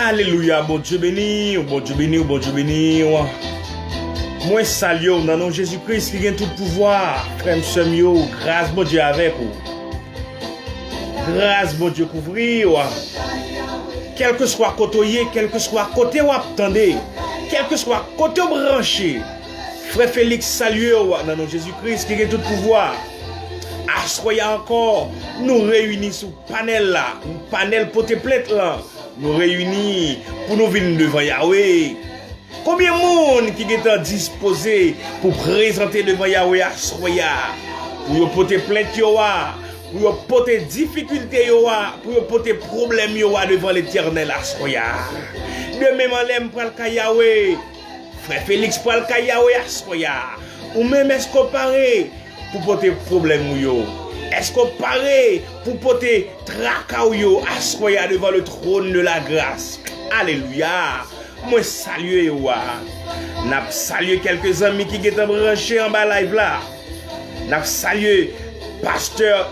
Alléluia, bon Dieu béni, bon Dieu béni, bon Dieu béni. Moi salue dans le nom de Jésus-Christ qui a tout pouvoir. Frère Semio, grâce bon Dieu avec vous. Grâce bon Dieu couvrir. Quel que soit côté, quel que soit côté où attendez, quel que soit côté branché. Frère Félix salue dans le nom de Jésus-Christ qui a tout pouvoir. Assoyez encore, nous réunissons sous panel là, un panel pour te plaître là. Nous réunis pour nous venir devant Yahweh. Combien de monde qui est disposé pour présenter devant Yahweh à Soya, pour porter plainte, pour porter difficulté, pour porter problème devant l'Éternel à Soya. De même, on l'aime pour le Yahweh. Frère Félix pour le Yahweh à Soya. Ou même est-ce qu'on paraît pour porter problème Est-ce qu'on paraît pour porter tracas à devant le trône de la grâce? Alléluia. Moi salue n'a salué quelques amis qui sont branchés en bas live là. N'a salué pasteur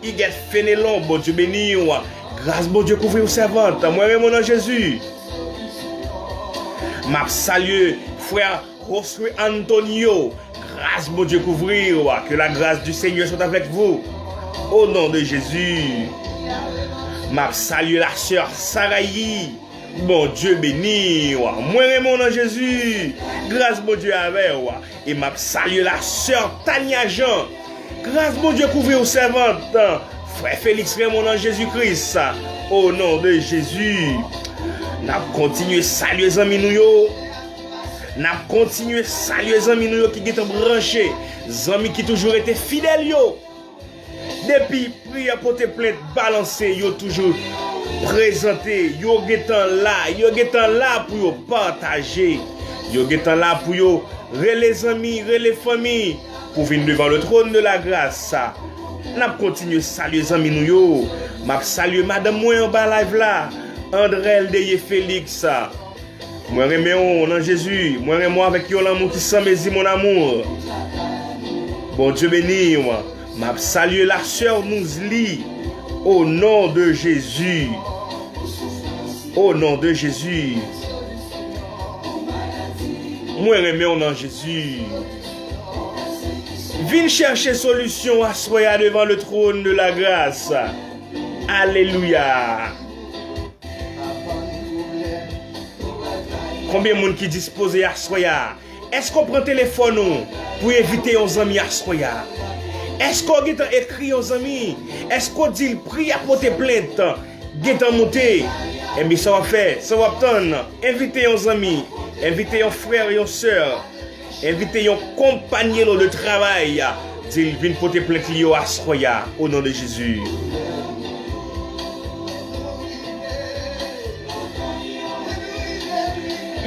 Iguet Fénélon, bon Dieu béni. Grâce bon Dieu couvre aux servantes. Moi mon nom Jésus. M'a salué frère Josué Antonio. Grâce bon Dieu couvrir. Que la grâce du Seigneur soit avec vous. Au nom de Jésus. M'a salué la sœur Sarayi. Bon Dieu béni. Moi mon nom Jésus. Grâce bon Dieu avec. Et m'a salué la sœur Tania Jean. Grâce bon Dieu couvrir aux servantes. Frère Félix Raymond en Jésus-Christ. Au nom de Jésus. N'a continué saluer les amis nous. N'a continué saluer les amis nous qui sont branchés. Les amis qui toujours été fidèles. Depuis prière pour te plainte balancer, yo toujours présenté, yo getan là pour yo partager, yo getan là pour yo les amis, les familles pour venir devant le trône de la grâce. N'a continué saluer les amis nous yo. M'a saluer madame moi en bas live là, André Deye Félix. Moi remercie dans Jésus, moi remercie avec yo l'amour qui s'embésit mon amour. Bon Dieu béni moi. M'a salué la sœur Nouzli au nom de Jésus. Au nom de Jésus. Moi remercie au nom de Jésus. Viens chercher solution à soya devant le trône de la grâce. Alléluia. Combien de monde qui dispose à soya? Est-ce qu'on prend téléphone pour éviter aux amis à soya? Est-ce qu'on a écrit aux amis? Est-ce qu'on dit prie à porter plainte? Get monter. Et bien ça va faire, ça va obtenir. Invitez aux amis, invitez aux frères et aux sœurs, invitez aux compagnons de travail. Dis viens porter plainte à Soya au nom de Jésus.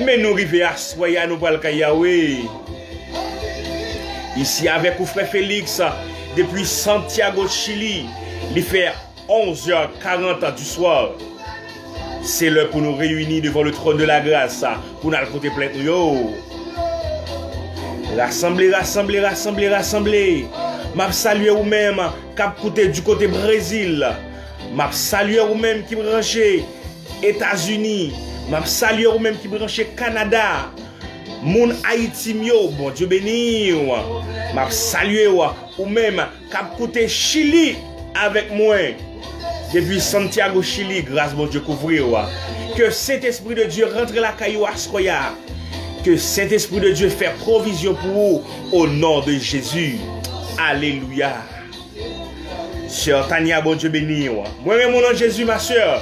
Mais nous arrivons à soya, nous parlons de Yahweh. Ici avec vous frère Félix, depuis Santiago de Chili, il fait 11h40 du soir. C'est l'heure pour nous réunir devant le trône de la grâce, pour nous porter plainte. Yo! Rassembler. M'a salué ou même cap côté du côté Brésil. M'a salué ou même qui branché États-Unis. M'a salué ou même qui branché Canada. Moun Haïti mio, bon Dieu béni. M'a salué ou même cap côté Chili avec moi. Depuis Santiago Chili, grâce mon Dieu couvrir. Que cet esprit de Dieu rentre la caillou à Soya. Que cet esprit de Dieu fait provision pour vous au nom de Jésus. Alléluia. Sœur Tania, bon Dieu béni. Moi, mon nom de Jésus, ma sœur.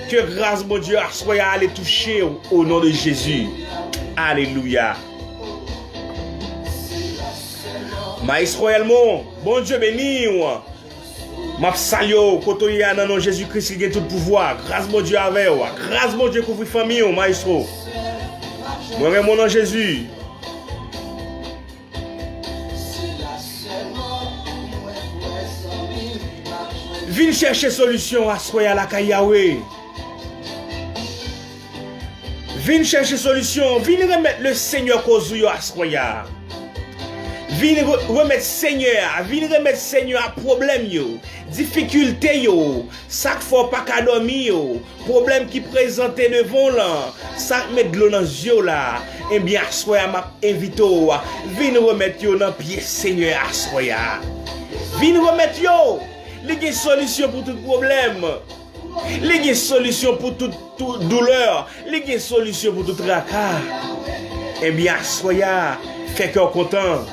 Que grâce, mon Dieu, soit allé toucher au nom de Jésus. Alléluia. Maïs royalement, bon Dieu béni. M'a salio, kotoye dans nom Jésus-Christ qui a tout pouvoir. Grâce, mon Dieu, avec vous. Grâce, mon Dieu, couvre famille, maestro. Moi, mon nom de Jésus. Viens chercher solution à Soya la Yahweh. Viens chercher solution. Viens remettre le Seigneur Kozuyo à Soya. Viens remettre Seigneur. Viens remettre Seigneur à problème yo. Difficulté yo. Ça faut pas qu'à dormir yo. Problème qui présenté devant là. Ça met de l'eau dans les yeux là. Eh bien, Soya m'a invité. Viens remettre yo dans pied Seigneur à Soya. Viens remettre yo. Il y a une solution pour tout problème. Il y a une solution pour toute douleur. Il y a une solution pour tout tracas. Eh bien, soyez, faites qu'on content.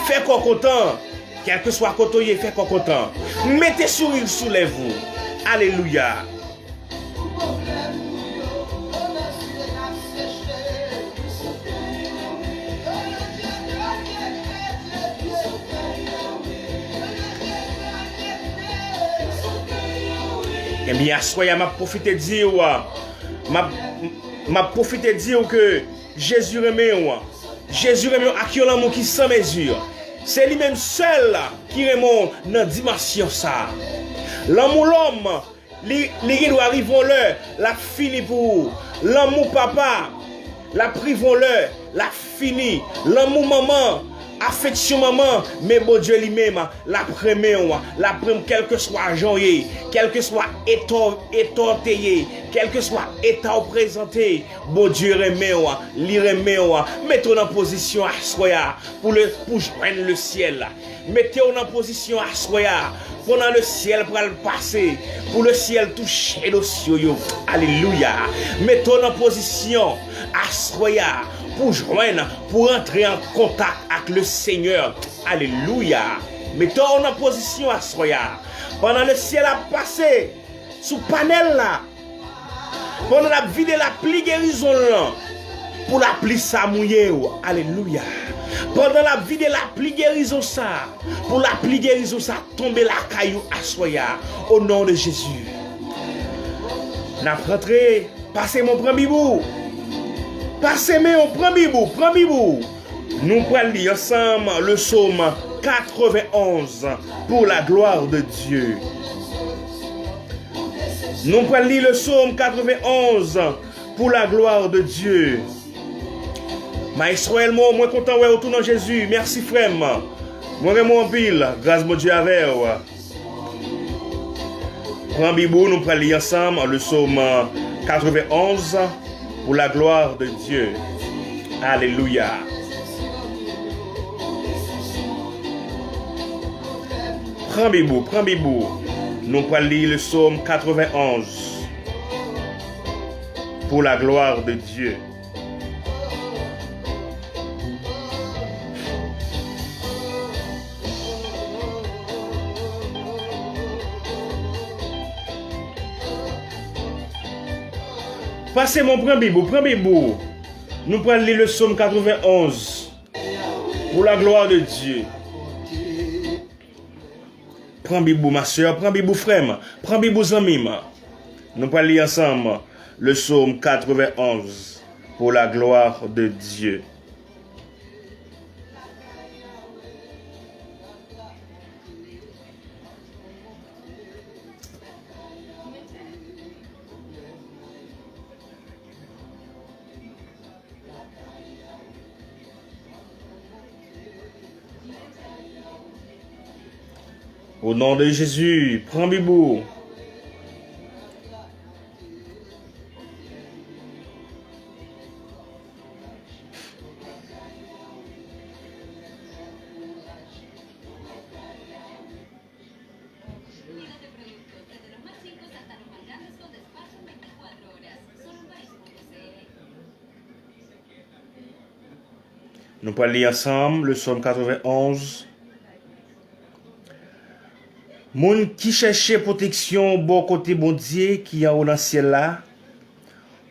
Faites qu'on content. Quel que soit côté, faites qu'on content. Mettez sourire sous les vous. Alléluia. Eh bien, soyez, m'a profité de dire, m'a profité de dire que Jésus remet, Jésus remet à qui l'amour qui sans mesure. C'est lui-même seul qui remet dans la dimension ça. L'amour l'homme, il doit arriver l'heure, la fini pour l'amour papa, la privons l'heure, la fini, l'amour maman. Affection maman, mais bon Dieu lui-même, la première, quel que soit joyeux, quel que soit étortillé, quel que soit état présenté, bon Dieu remet, mettez-vous en position à soya pour joindre le ciel. Mettez-vous en position à soya pendant le ciel pour le passer, pour le ciel toucher les cieux. Alléluia. Mettez-vous en position à soya pour joindre, pour entrer en contact avec le Seigneur. Alléluia. Mettons en position à soya. Pendant le ciel a passé, sous panel là, pendant la vie de la pli guérison là, pour la pli ça mouillé. Alléluia. Pendant la vie de la pli guérison ça, pour la pli guérison ça, tomber la caillou à soya. Au nom de Jésus. N'a rentré, passez mon premier bout. Passez-moi au premier bout. Nous prenons lire ensemble le psaume 91 pour la gloire de Dieu. Nous prenons lire le psaume 91 pour la gloire de Dieu. Maestro, moi content de retourner dans Jésus. Merci frère. Moi mon pile, grâce mon Dieu avec vous. Prends Bibou, nous prenons lire ensemble le psaume 91 pour la gloire de Dieu. Alléluia. Prends Bibou. Nous allons lire le psaume 91 pour la gloire de Dieu. Passez mon prends Bibou. Nous prenons le psaume 91 pour la gloire de Dieu. Prends Bibou ma soeur, prends Bibou frère, prends Bibou zami. Nous prenons ensemble le psaume 91 pour la gloire de Dieu. Au nom de Jésus, prends Bibou. Nous allons lire ensemble le psaume 91. Moun qui cherchait protection bon côté bon Dieu qui est dans le ciel là.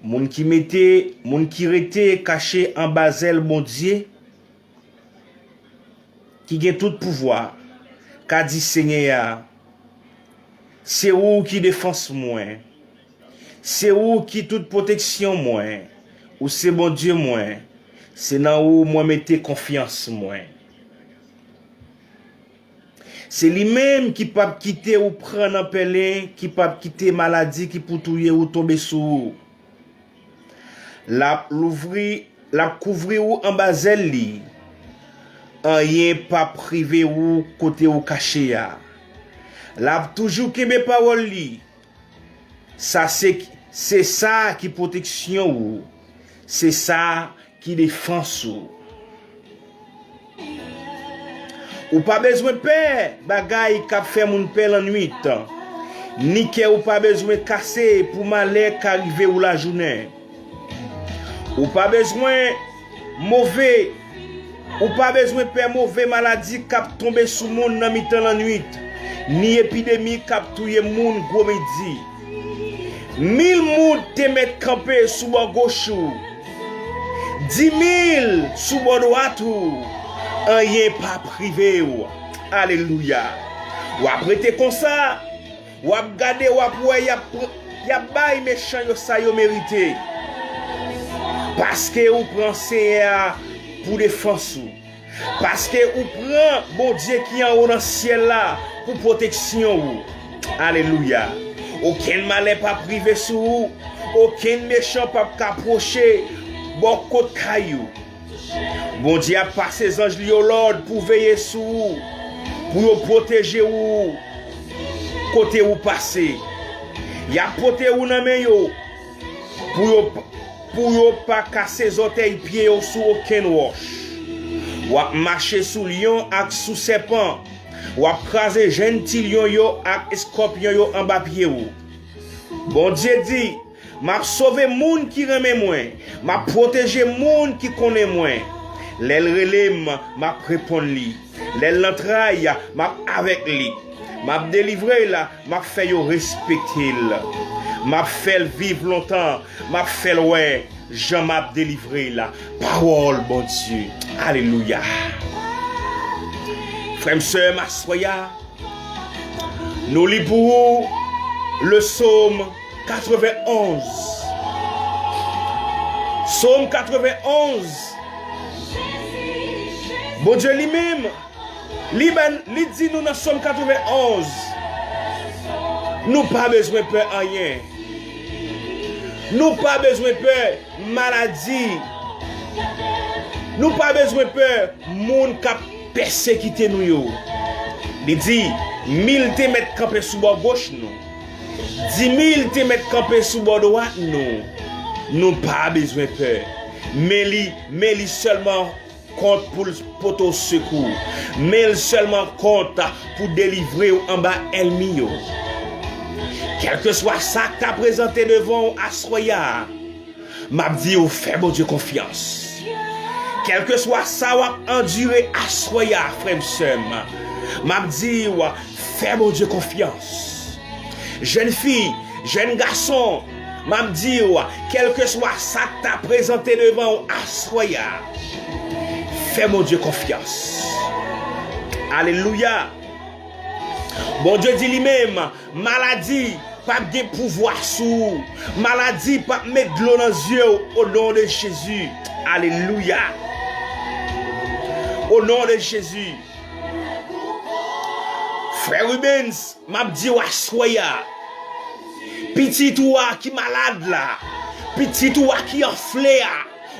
Moun qui était caché en basel bon Dieu qui a tout pouvoir. Qu'a dit Seigneur, c'est où qui défense moi. C'est où qui toute protection moi. Ou c'est bon Dieu moi. C'est là où moi mettez confiance moi. C'est lui-même qui peut quitter ou prendre un pelin, qui peut quitter maladie, qui peut touiller ou tomber sous. La couvrir ou en basel li. Rien pas privé ou côté ou caché ya. La toujours que mes paroles li. Ça c'est ça qui protection ou. C'est ça qui défense ou. Ou pas besoin de paix, bagay qui fait mon père la nuit. Ni que ou pas besoin de casser pour malheur qui arrive ou la journée. Ou pas besoin mauvais, ou pas besoin de paix mauvais maladie qui tombe sous monde dans mi-temps la nuit. Ni épidémie qui touye monde gros midi. 1000 moun te met campé sous bord gauche. 10 000 sous bord droite. Rien pas privé ou. Alléluia. Ou après te comme ça, ou ap gade ou ap wè y a bay méchant yo sa yo mérité. Parce que ou prend Seigneur pour défense ou. Parce que ou prend bon Dieu qui en haut dans le ciel là pour protection ou. Alléluia. Aucun malheur pas privé sous ou. Aucun méchant pas approcher bon côté caillou. Bon Dieu a passé ses anges au l'ordre pour veiller sur vous, pour protéger vous, côté où passer. Il a protégé vous dans main yo, pour pas casser les orteils pieds sous aucun roche. Ou marcher sous lion ak sous serpent, ou craser gentil lion yo ak scorpion yo en bas pied ou. Bon Dieu dit, m'a sauvé moun qui remet moi, m'a protégé moun qui connaît moi. L'elle relève m'a répondre li. L'elle l'entraille m'a avec li. M'a délivré là, m'a fait yo respecter là. M'a fait vivre longtemps, m'a fait ouais, je m'a délivré là. Parole bon Dieu. Alléluia. Frère sœur m'assoya. Nous lisons pour le psaume 91. Psaume 91. Bon Dieu lui-même, lui dit nous dans Psaume 91, nous pas besoin de peur rien. Nous pas besoin de peur maladie. Nous pas besoin de peur monde qui persécuté nous yo. Il dit 1000 te mettre campé sous bord gauche nous. 10 000 te mettre campé sous bord droite nous. Nous pas besoin de peur. Mais li seulement compte pour le poteau secours. Mais seulement compte pour délivrer en bas ennemi. Quel que soit ça que tu as présenté devant Asroya, m'a dit ou fais mon Dieu confiance. Quel que soit ça ou enduré Asroya, frère sœur, m'a dit ou fais mon Dieu confiance. Jeune fille, jeune garçon, m'a dit ou quel que soit ça que tu as présenté devant Asroya, fais mon Dieu confiance. Alléluia. Bon Dieu dit lui-même, maladie, pas de pouvoir sous. Maladie, pas mettre de l'eau dans les yeux au nom de Jésus. Alléluia. Au nom de Jésus. Frère Rubens, m'a dit wa soya. Petit toi qui malade là. Petit toi qui enflé là.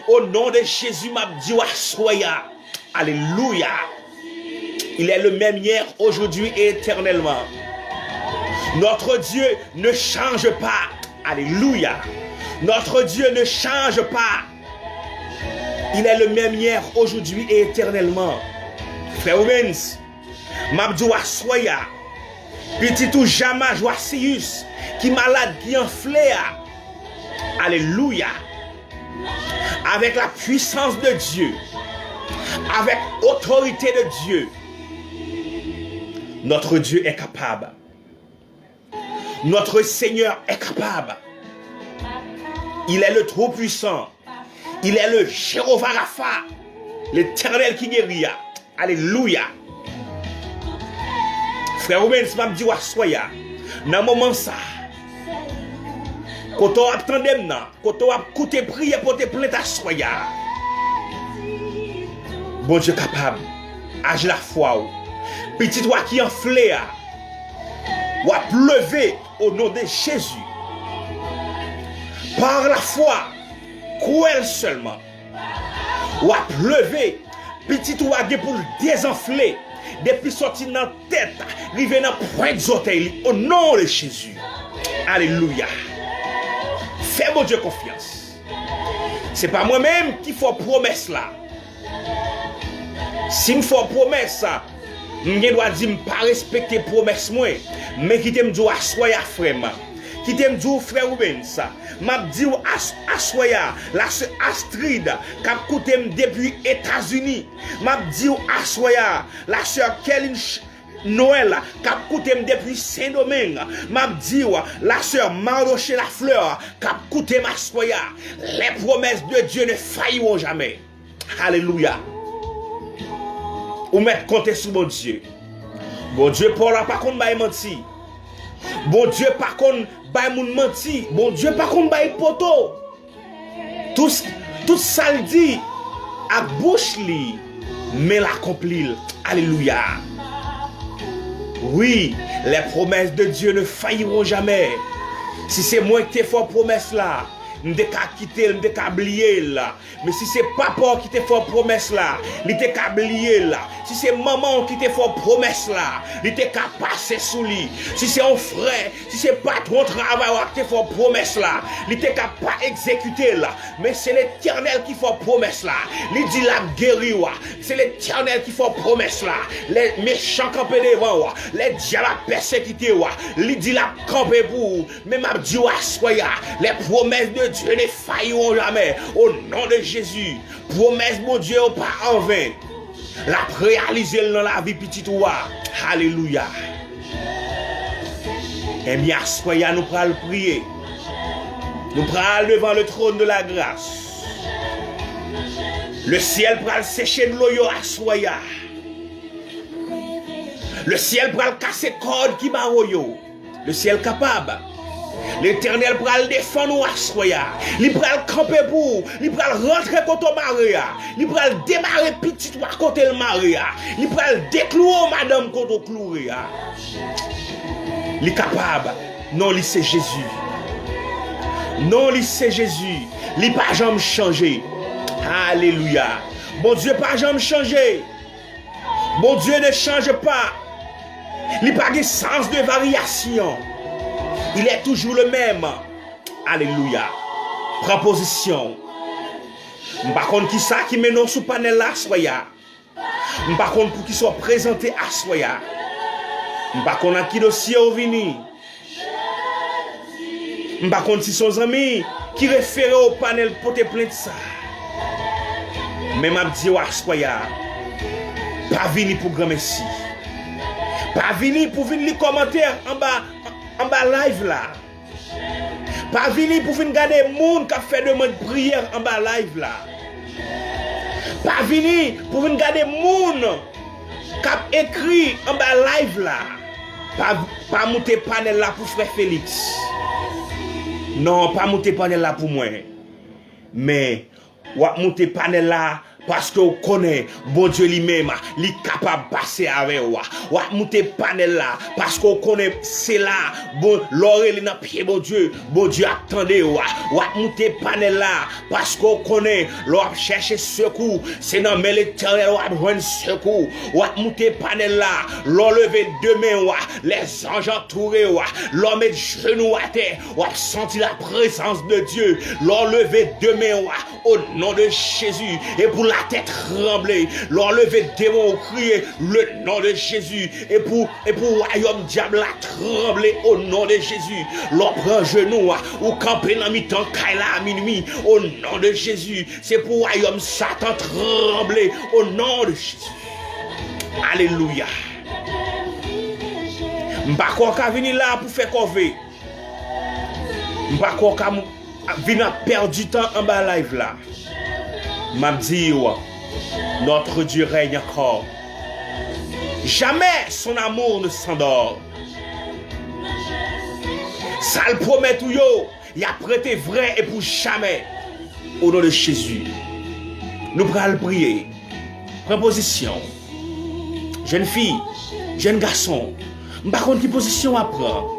Au nom de Jésus, m'a dit wa soya. Alléluia. Il est le même hier, aujourd'hui et éternellement. Notre Dieu ne change pas. Alléluia. Notre Dieu ne change pas. Il est le même hier, aujourd'hui et éternellement. Frère Rubens, Mabdou Soya, petit tout jamais Joasius, qui malade, qui enflé. Alléluia. Avec la puissance de Dieu, avec autorité de Dieu, notre Dieu est capable. Notre Seigneur est capable. Il est le Trop-Puissant. Il est le Jéhovah Rapha, l'Éternel qui guérit. Alléluia. Frère Rubens m'a dit wa soya. Dans moment ça, quand on attendait quand on a écouté prier pour te plaindre à soya. Bon Dieu capable. Age la foi. Petit toi qui enflé ou a pleuvé au nom de Jésus. Par la foi, cruel seulement. Ou a pleuvé, petit ou a pour désenfler, depuis sorti dans la tête, arrivé dans le point des orteils, au nom de Jésus. Alléluia. Fais mon Dieu confiance. Ce n'est pas moi-même qui fais promesse là. Si je fais promesse, je dois dire que je ne pas respecter promesse, mais qui t'aime dire assoya frère. Qui t'aime dire frère Rubens. M'a dit assoya la sœur Astrid qui a coûté depuis États-Unis. M'a dit assoya la sœur Kelly Noël qui a coûté depuis Saint-Domingue. M'a dit la sœur Mardoche la fleur qui a coûté assoya. Les promesses de Dieu ne failliront jamais. Alléluia. Ou mettre compter sur mon Dieu. Bon Dieu pour la pas contre bail menti. Bon Dieu par contre bail moun menti. Bon Dieu par contre bail poto. Tout ça le dit à bouche li mais l'accomplit. Alléluia. Oui, les promesses de Dieu ne failliront jamais. Si c'est moi qui t'ai fait promesse là, je ne pas quitter, je ne pas oublier là. Mais si c'est papa qui t'a fait promesse là, il t'a qu'à oublier là. Si c'est maman qui t'a fait promesse là, il t'a qu'à passer sous lui. Si c'est un frère, si c'est patron travail qui t'a fait promesse là, il t'a qu'à pas exécuter là. Mais c'est l'Éternel qui fait promesse là. Il dit la guérir. C'est l'Éternel qui fait promesse là. Les méchants campés devant, les diables persécutés, il dit la camper pour. Mais m'a dit soya, les promesses de Dieu ne failliront jamais. Au nom de Jésus, promesse mon Dieu pas en vain. La réaliser dans la vie petite toi. Alléluia. Et bien, soyez nous prenons prier. Nous prenons devant le trône de la grâce. Le ciel prend sécher de l'eau à soya. Le ciel prend casser corde qui baroyo. Le ciel capable. L'Éternel pral défendre nous à soya. Il pral camper pour, il pral rentrer contre Maria. Il pral démarrer petit toi côté le Maria. Il pral déclouer madame contre clouer. Il est capable. Non, il c'est Jésus. Non, il c'est Jésus. Il pas jamais changé. Alléluia. Bon Dieu pas jamais changé. Bon Dieu ne change pas. Il pas de sens de variation. Il est toujours le même. Alléluia. Prends position. Par contre, qui ça qui mène sous panel là, soya. Par contre, pour qu'il soit présenté à soya. Par contre, qui dossier au vini. Par contre, si son ami qui réfère au panel pour te plaindre ça. Mais m'a dit à soya. Pas venir pour grand merci. Pas venir pour venir les commentaires en bas live là. Pas venir pour venir regarder les gens qui fait demande de prière en bas live là. Pas venir pour venir regarder les gens qui écrit en bas live là. Pas monter panel là pour frère Félix. Non, pas monter panel là pour moi. Mais, ou monter panel là parce que vous connaissez, bon Dieu lui-même, il est capable de passer avec vous. Ou monter panel là parce que vous connaissez, c'est là, bon, l'oreille dans pied, bon Dieu attendez vous. Ou monter panel là parce que vous connaissez, l'on chercher secours, c'est dans l'éternel, ou besoin de secours. Ou monter panel là, l'on lever demain, les anges entourés, l'on met genoux à terre, ou sentir la présence de Dieu, l'on lever demain, au nom de Jésus, et pour la tête tremblée, l'enlever démon, crier le nom de Jésus, et pour royaume diable la trembler au nom de Jésus, l'on prend genou, ou camper dans mi-temps, kaila à minuit, au nom de Jésus, c'est pour royaume Satan trembler au nom de Jésus. Alléluia. M'pa qu'on venir là pour faire cover. M'pa qu'on venir perdre du temps en bas live là. M'a dit, notre Dieu règne encore. Jamais son amour ne s'endort. Ça le promet tout yo. Il a prêté vrai et pour jamais. Au nom de Jésus. Nous allons prier. Prends position. Jeune fille, jeune garçon. Par contre, quelle position à prendre?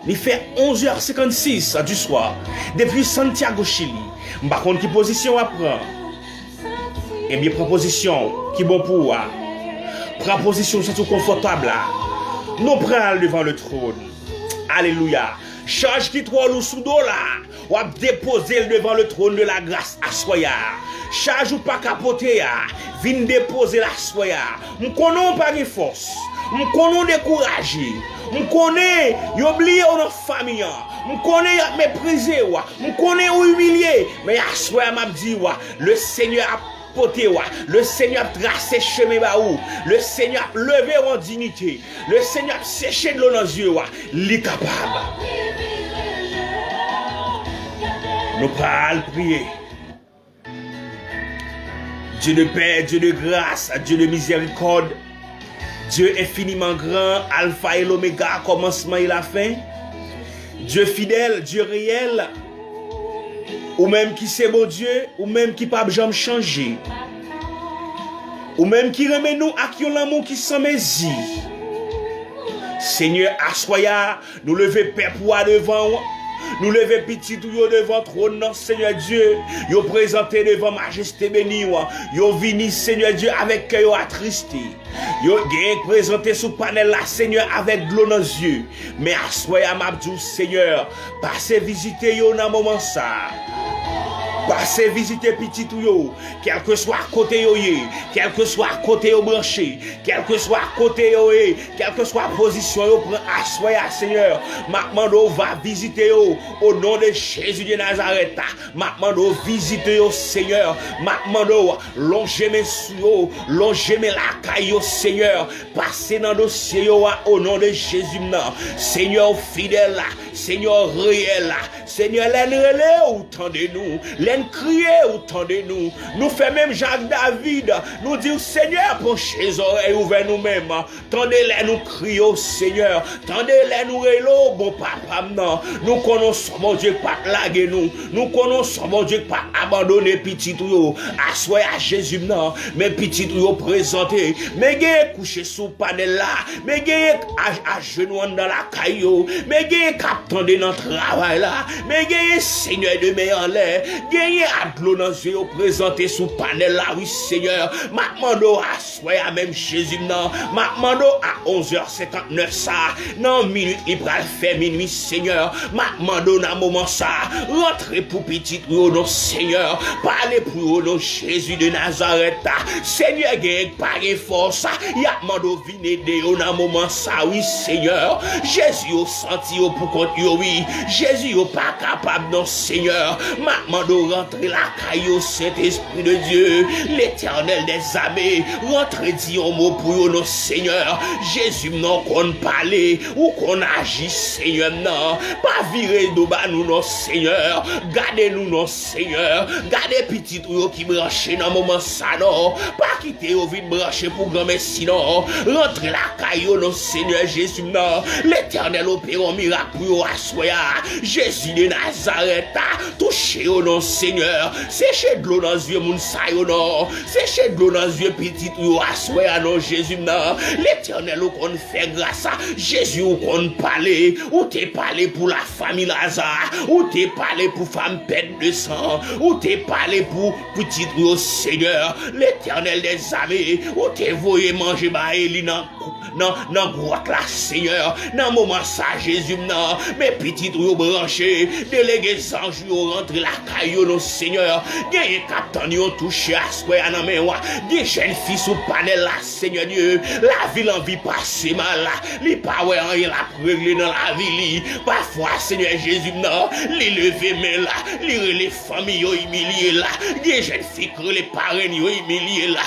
Il fait 11h56 du soir. Depuis Santiago, Chili. Par contre, quelle position à prendre? Eh bien, prends position qui est bon pour vous. Prends position, c'est tout confortable là. Nous prenons devant le trône. Alléluia. Charge qui trop lourd sous dos là. Ou à déposer devant le trône de la grâce à soya. Charge ou pas capoter. Viens déposer la soya. Nous connaissons pas de force. Nous connaissons découragé. Nous connaissons oublié notre famille. Nous connaissons méprisé. Nous connaissons humilié. Mais à soya m'a dit le Seigneur a le Seigneur a tracé chemin baou. Le Seigneur a levé en dignité. Le Seigneur a séché de l'eau dans les yeux. Il est capable. Nous allons prier. Dieu de paix, Dieu de grâce, Dieu de miséricorde. Dieu infiniment grand, Alpha et l'Oméga, commencement et la fin. Dieu fidèle, Dieu réel. Ou même qui c'est bon Dieu, ou même qui pas jamais changer. Ou même qui remet nous à qui on l'amour qui s'en mésie. Seigneur, assoya, nous lever père pour devant. Nous lever petit tout devant trône, Seigneur Dieu. Yo présenté devant majesté bénie. Yo vini, Seigneur Dieu, avec cœur attristé. Yo présenté sous panel là, Seigneur, avec de l'eau dans les yeux. Mais assoya m'abdou, Seigneur, passez visiter yo dans moment ça. Passez visiter petit tout yo, quel que soit côté yo yé, quel que soit côté yo branché, quel que soit côté yo yé, quelle que soit position yo prend assoya Seigneur. Mando va visiter yo au nom de Jésus de Nazareth. Mando visiter yo Seigneur. Mando longer mes sous, longer mes lacailles yo Seigneur. Passez dans dossier yo au nom de Jésus non. Seigneur fidèle là, Seigneur réel là, Seigneur l'enrelé ou tendez-nous. Crier autant de nous. Nous fait même Jacques David. Nous dit Seigneur, penchez les oreilles ouvertes nous-mêmes. Tendez-les nous crier au Seigneur. Tendez-les nous rélo, bon papa. Non. Nous connaissons mon Dieu pas laguer nous. Nous connaissons mon Dieu pas abandonner petit tout. Assoyer à Jésus non. Mais petit tout présenté. Mais gagne coucher sous panel là. Mais gagne à genoux dans la caillou. Mais gagne captant de notre travail là. Mais gagne Seigneur de meilleur l'air. À de l'eau dans les yeux présenté sous panel là, oui Seigneur. Mando à soya même Jésus non. Mando à 11h59 ça. Non minute il va faire minuit Seigneur. Mando dans moment ça. Rentrez pour petit ou non Seigneur. Parlez pour non Jésus de Nazareth. Seigneur gagne pas de force. Y'a mando vine de dans moment ça, oui Seigneur. Jésus au senti pour compte oui. Jésus au pas capable non Seigneur. Mando rentrez la caillou, Saint-Esprit de Dieu, l'Éternel des armées, rentrez dit un mot pour nous, Seigneur, Jésus, non, qu'on parle, ou qu'on agit, Seigneur, non, pas virer de bas nous, non, Seigneur, gardez-nous, non, Seigneur, gardez petit ou qui branche dans moment ça, non, pas quitter au vide branché pour grand messie, non, rentrez la caillou, non, Seigneur Jésus, non, l'Éternel opère un miracle pour assoya, Jésus de Nazareth, touchez au nom, Seigneur, séchez de l'eau dans les yeux, moun sa yo, non, séchez de l'eau dans les yeux, petit ou assoya, non, Jésus, non, l'Éternel ou qu'on fait grâce à Jésus ou qu'on parle, ou t'es parlé pour la famille Lazare, ou t'es parlé pour femme pète de sang, ou t'es parlé pour petit ou Seigneur, l'Éternel des armées, ou t'es voyé manger bah Eli non grotte là, Seigneur, dans moment ça, Jésus, non, mes petites ou branchés, délégués anges, ou rentre la caillou, non, Seigneur, gagne capitaine, ou touché à soi, non, mais ouais, des jeunes filles sous panel là, Seigneur Dieu, la ville en vie passe mal là, les power rien la régler dans la ville, parfois, Seigneur Jésus, non, les lever mais là, les familles humiliées là, des jeunes filles que les parents humiliés là,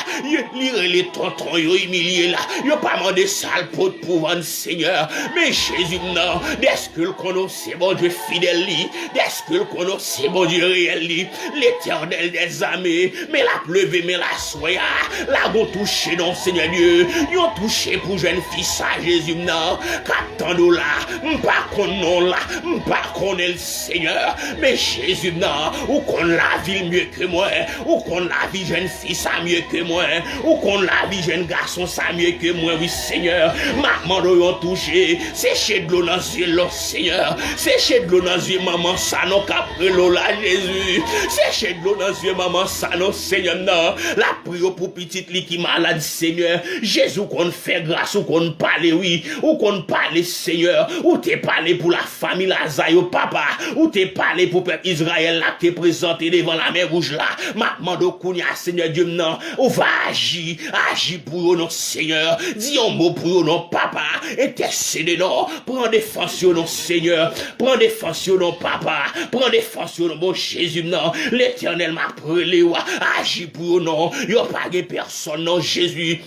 les tontons humiliés là, yo pas demandé sale pour vendre, Seigneur, mais Jésus, non, est-ce que le connaît, c'est bon Dieu fidèle, est-ce que le connaît, c'est bon Dieu réel, l'Éternel des armées, mais la pleuve, mais la soya, la gon touché, non, Seigneur Dieu, yon touché pour jeune fille, ça, Jésus, non, qu'attendons là, m'pas qu'on non là, m'pas qu'on est le Seigneur, mais Jésus, non, ou qu'on la vie mieux que moi, ou qu'on la vie jeune fille, ça mieux que moi, ou qu'on la vie jeune garçon, ça mieux que moi, oui, Seigneur, maman doit toucher, sécher de l'eau dans les yeux, Seigneur, sécher de l'eau dans les yeux, maman, ça non qu'après l'eau là, Jésus, sécher de l'eau dans les yeux, maman, ça non, Seigneur, non, la prière pour petite li qui malade, Seigneur, Jésus qu'on fait grâce, ou qu'on parle, oui, ou qu'on parle, Seigneur, ou t'es parlé pour la famille Lazare, papa, ou t'es parlé pour peuple Israël là, t'es présenté devant la mer rouge là, maman do kounya, Seigneur Dieu, non, ou va agir pour eux, non, Seigneur, dis un mot pour eux, non, papa, intercédez, non, prends défense, non, Seigneur, prends défense, non, papa, prends défense, non, bon Jésus, non, l'Éternel m'a prélé, agis pour eux, non, y'a pas de personne, non, Jésus.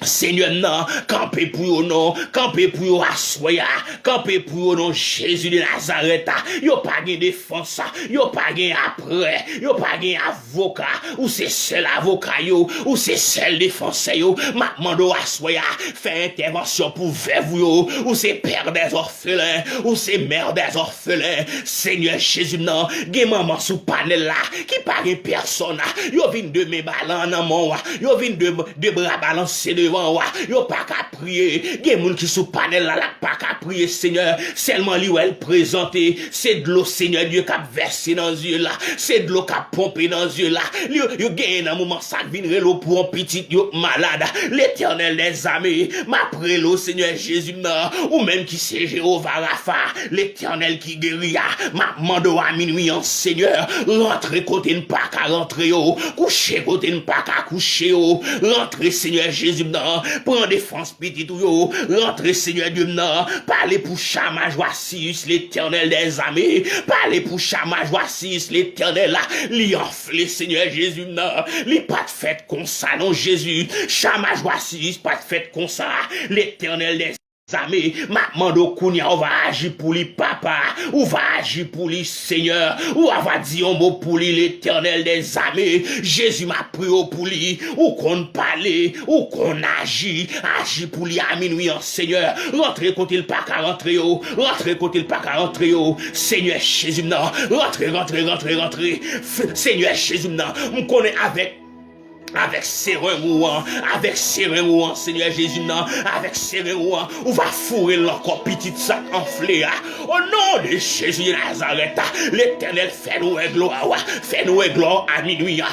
Seigneur, non, campez pour eux, non, campez pour eux, assoya, campez pour eux, non, Jésus de Nazareth, y'a pas de défense, y'a pas de après, y'a pas de avocat, ou c'est seul avocat, yo, ou c'est seul défenseur, yo, mando assoya, fait intervention pour veuve, yo, ou c'est père des orphelins, ou c'est mère des orphelins, Seigneur Jésus, non, gen maman sous panel là, qui paraît personne, yo vin de mes ballons dans mon, yo vin de bras balancés devant, yo pas qu'à prier, gen moun qui sous panel là, pas qu'à prier, Seigneur, seulement lui ou elle présenter, c'est de l'eau, Seigneur Dieu, qui a versé dans les yeux là, c'est de l'eau qui a pompé dans les yeux là, yo gen un moment ça vin l'eau pour un petit yo malade, l'Éternel des armées, m'a prié l'eau, Seigneur Jésus, non, ou même qui c'est Jéhovah Rapha, l'Éternel qui guérit, m'a mando à minuit en Seigneur, rentrez côté ne pas qu'à rentrer, coucher côté ne pas qu'à coucher, rentrez Seigneur Jésus, non, prends défense petit ou yo, rentrez Seigneur Dieu, non, parlez pour Chama Joassius, l'Éternel des armées, parlez pour Chama Joassius, l'Éternel là, li enflé Seigneur Jésus, non, li pas de fête comme ça, non Jésus, Chama Joassius, pas de fête comme ça, l'Éternel des armées, maman do kounia, on va agir pour lui, papa, ou va agir pour lui, Seigneur, ou va dire un mot pour lui, l'Éternel des armées, Jésus m'a prié pour lui, ou qu'on parle, ou qu'on agit pour lui à minuit, en Seigneur, rentrez quand il pas qu'à rentrer, rentrez quand il pas qu'à rentrer, Seigneur Jésus, non, rentrez, Seigneur Jésus, non, on connaît avec serein, Seigneur Jésus, non, avec serein, on va fourrer l'encore petit sac enflé, au nom de Jésus de Nazareth, l'Éternel fait nous gloire à minuit,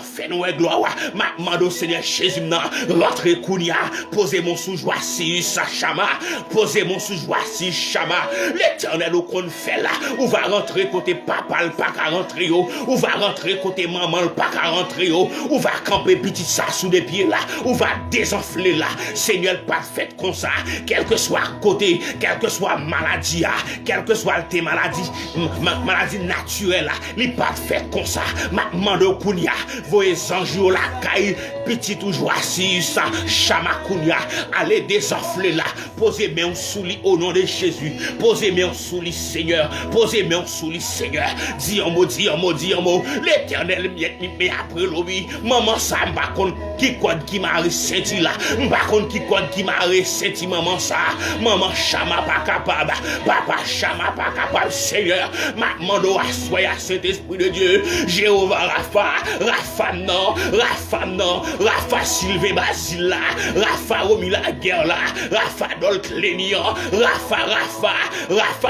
fait nous gloire, ma Seigneur Jésus, non, rentrez Kounia, posez mon sous-joie si Chama, posez mon sous-joie si Chama, l'Éternel au qu'on fait là, on va rentrer côté papa, le pas qu'à rentrer, on va rentrer côté maman, le pas qu'à rentrer, on va camper petit ça sous des pieds là, ou va désenfler là. Seigneur, pas fait comme ça, quel que soit côté, quelle que soit maladie, quelle que soit tes maladies, maladie naturelle là, il pas fait comme ça. Ma demande kounia, voyez anges la caille, petit toujours assis ça, chama kounia, allez désenfler là, posez main sous lui au nom de Jésus, posez main sous lui Seigneur, posez main sous lui Seigneur, dis un mot, l'Éternel mais après l'obi, maman ça m'a contre qui code qui m'a ressenti là, m'a contre qui code qui m'a ressenti maman ça, maman chama pas capable, papa chama pas capable Seigneur, m'a demandé à soyez à Saint-Esprit de Dieu, Jéhovah Rapha Sylvain Basile là, Rapha Romi la guerre là, Rapha Dolclénian, Rapha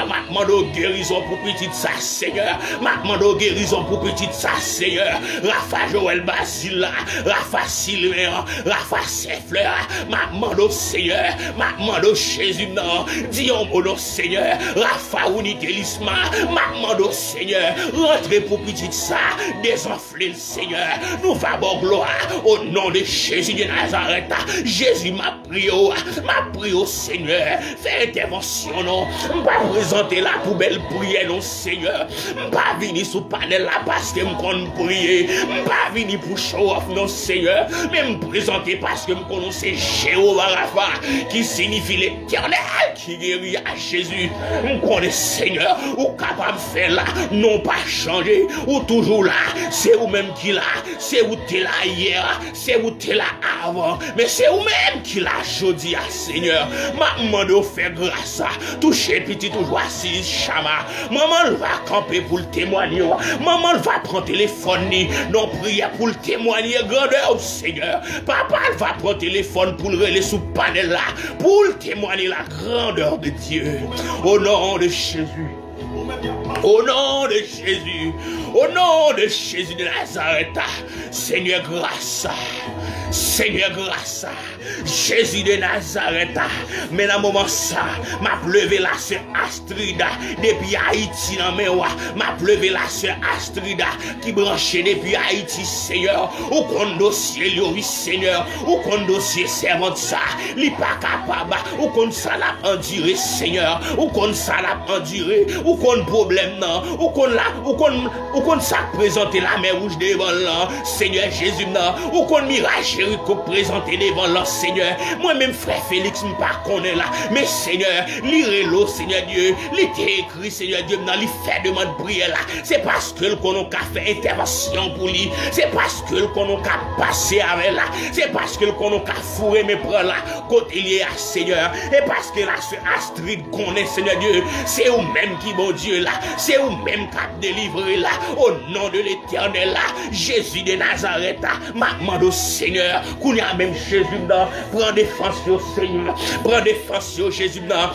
m'a demandé guérison pour petite ça Seigneur, m'a demandé guérison pour petite ça Seigneur, Rapha Joël Basile là, Rapha Sylvain, Rapha Saint-Fleur, m'a demandé Seigneur, m'a demandé Jésus non, dis en mon nom Seigneur, Rapha Unité Lisma, m'a demandé Seigneur, rentrez pour petite ça, désenfler le Seigneur, nous va bon gloire au nom de Jésus de Nazareth. Jésus m'a prié au Seigneur, fais intervention non, pas présenter la poubelle prière non Seigneur, pas venir sous panel là parce que me prier, pas venir pour show off non Seigneur, mais me présenter parce que me connaissez Jéhovah Rapha qui signifie l'Éternel qui guérit à Jésus. Me connais Seigneur, ou capable de faire là, non pas changer, ou toujours là, c'est vous même qui là, c'est vous t'es là hier, c'est vous t'es là avant, mais c'est vous même qui là aujourd'hui à Seigneur. Ma demande de faire grâce à toucher petit toujours assis chama. Maman va camper pour le témoigner, maman va prendre téléphone non prière pour le témoigner grandeur au Seigneur. Papa va prendre téléphone pour le relayer sous panel là, pour le témoigner la grandeur de Dieu. Au nom de Jésus. Au nom de Jésus, au nom de Jésus de Nazareth, Seigneur grâce, Seigneur grâce, Jésus de Nazareth, mais dans moment ça, m'a levé la sœur Astrida depuis Haïti dans mes rois, m'a levé la sœur Astrida qui branchait depuis Haïti, Seigneur, ou qu'on dossier, oui Seigneur, ou qu'on dossier servant ça, li pas capable, ou qu'on ça l'a enduré, Seigneur, ou qu'on ça l'a enduré, ou qu'on problème non, ou qu'on ça présenter la mer rouge devant là, Seigneur Jésus non, ou qu'on mirage Jéricho présenter devant là, Seigneur. Moi-même frère Félix me pas connaît là, mais Seigneur, lirez-le Seigneur Dieu, l'été écrit Seigneur Dieu dans lui fait demande prière là, c'est parce que le qu'on a fait intervention pour lui, c'est parce que le qu'on a passé avec là, c'est parce que le qu'on a fourré mes prends là, côté lié à Seigneur, et parce que la sœur Astrid connaît Seigneur Dieu, c'est vous même qui bon Dieu là, c'est vous même qui a délivré là, au nom de l'Éternel là, Jésus de Nazareth, ma demande au Seigneur, qu'on y a même Jésus là, prends défense au Seigneur, prends défense au Jésus là.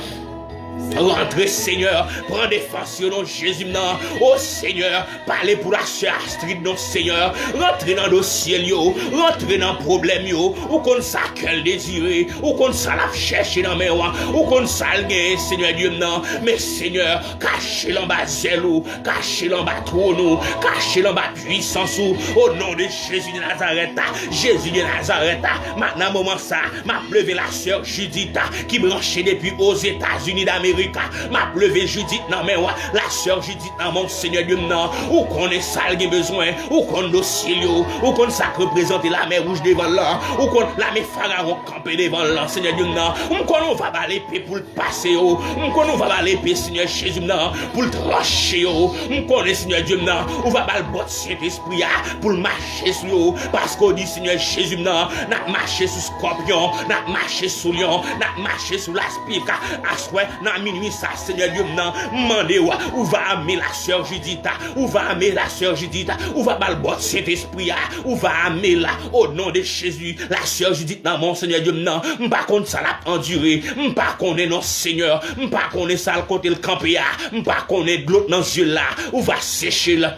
Rentrez Seigneur, prends défense non Jésus non, oh Seigneur, parlez pour la sœur Astrid non Seigneur, rentrez dans le dossier yo, rentrez dans le problème yo, ou qu'on ça qu'elle désire, ou qu'on ça la chercher dans mes rois, ou qu'on ça le gagne Seigneur Dieu non, mais Seigneur, cachez l'en bas zèle, cachez l'en bas trône, cachez l'en bas puissance, au nom de Jésus de Nazareth, Jésus de Nazareth, maintenant moment ça, m'a levé la sœur Judith qui branchait depuis aux États-Unis d'Amérique. M'a levé Judith dans mes rois, la sœur Judith dans mon Seigneur Dieu non, ou qu'on est sale qui besoin, ou qu'on dossier ou qu'on ça représente la mer rouge devant là, ou qu'on la mer pharaon camper devant là, Seigneur Dieu non, ou qu'on on va l'épée pour le passer, ou qu'on on va l'épée Seigneur Jésus non, pour le trancher, ou qu'on est Seigneur Dieu non, on va le bot Saint-Esprit pour marcher sur eux, parce qu'on dit Seigneur Jésus non, n'a marché sur scorpion, n'a marché sur lion, n'a marché sur la spique, à soi n'a minuit ça Seigneur Dieu non, mandez ou va amener la sœur Judith, ou va amener la sœur Judith, ou va le bot Saint-Esprit, ou va amener là au nom de Jésus, la sœur Judith dans mon Seigneur Dieu non, m'pas contre ça l'a enduré, m'pas connaît non Seigneur, m'pas connaît ça le côté le campé, m'pas connaît de l'autre dans yeux là, ou va sécher là.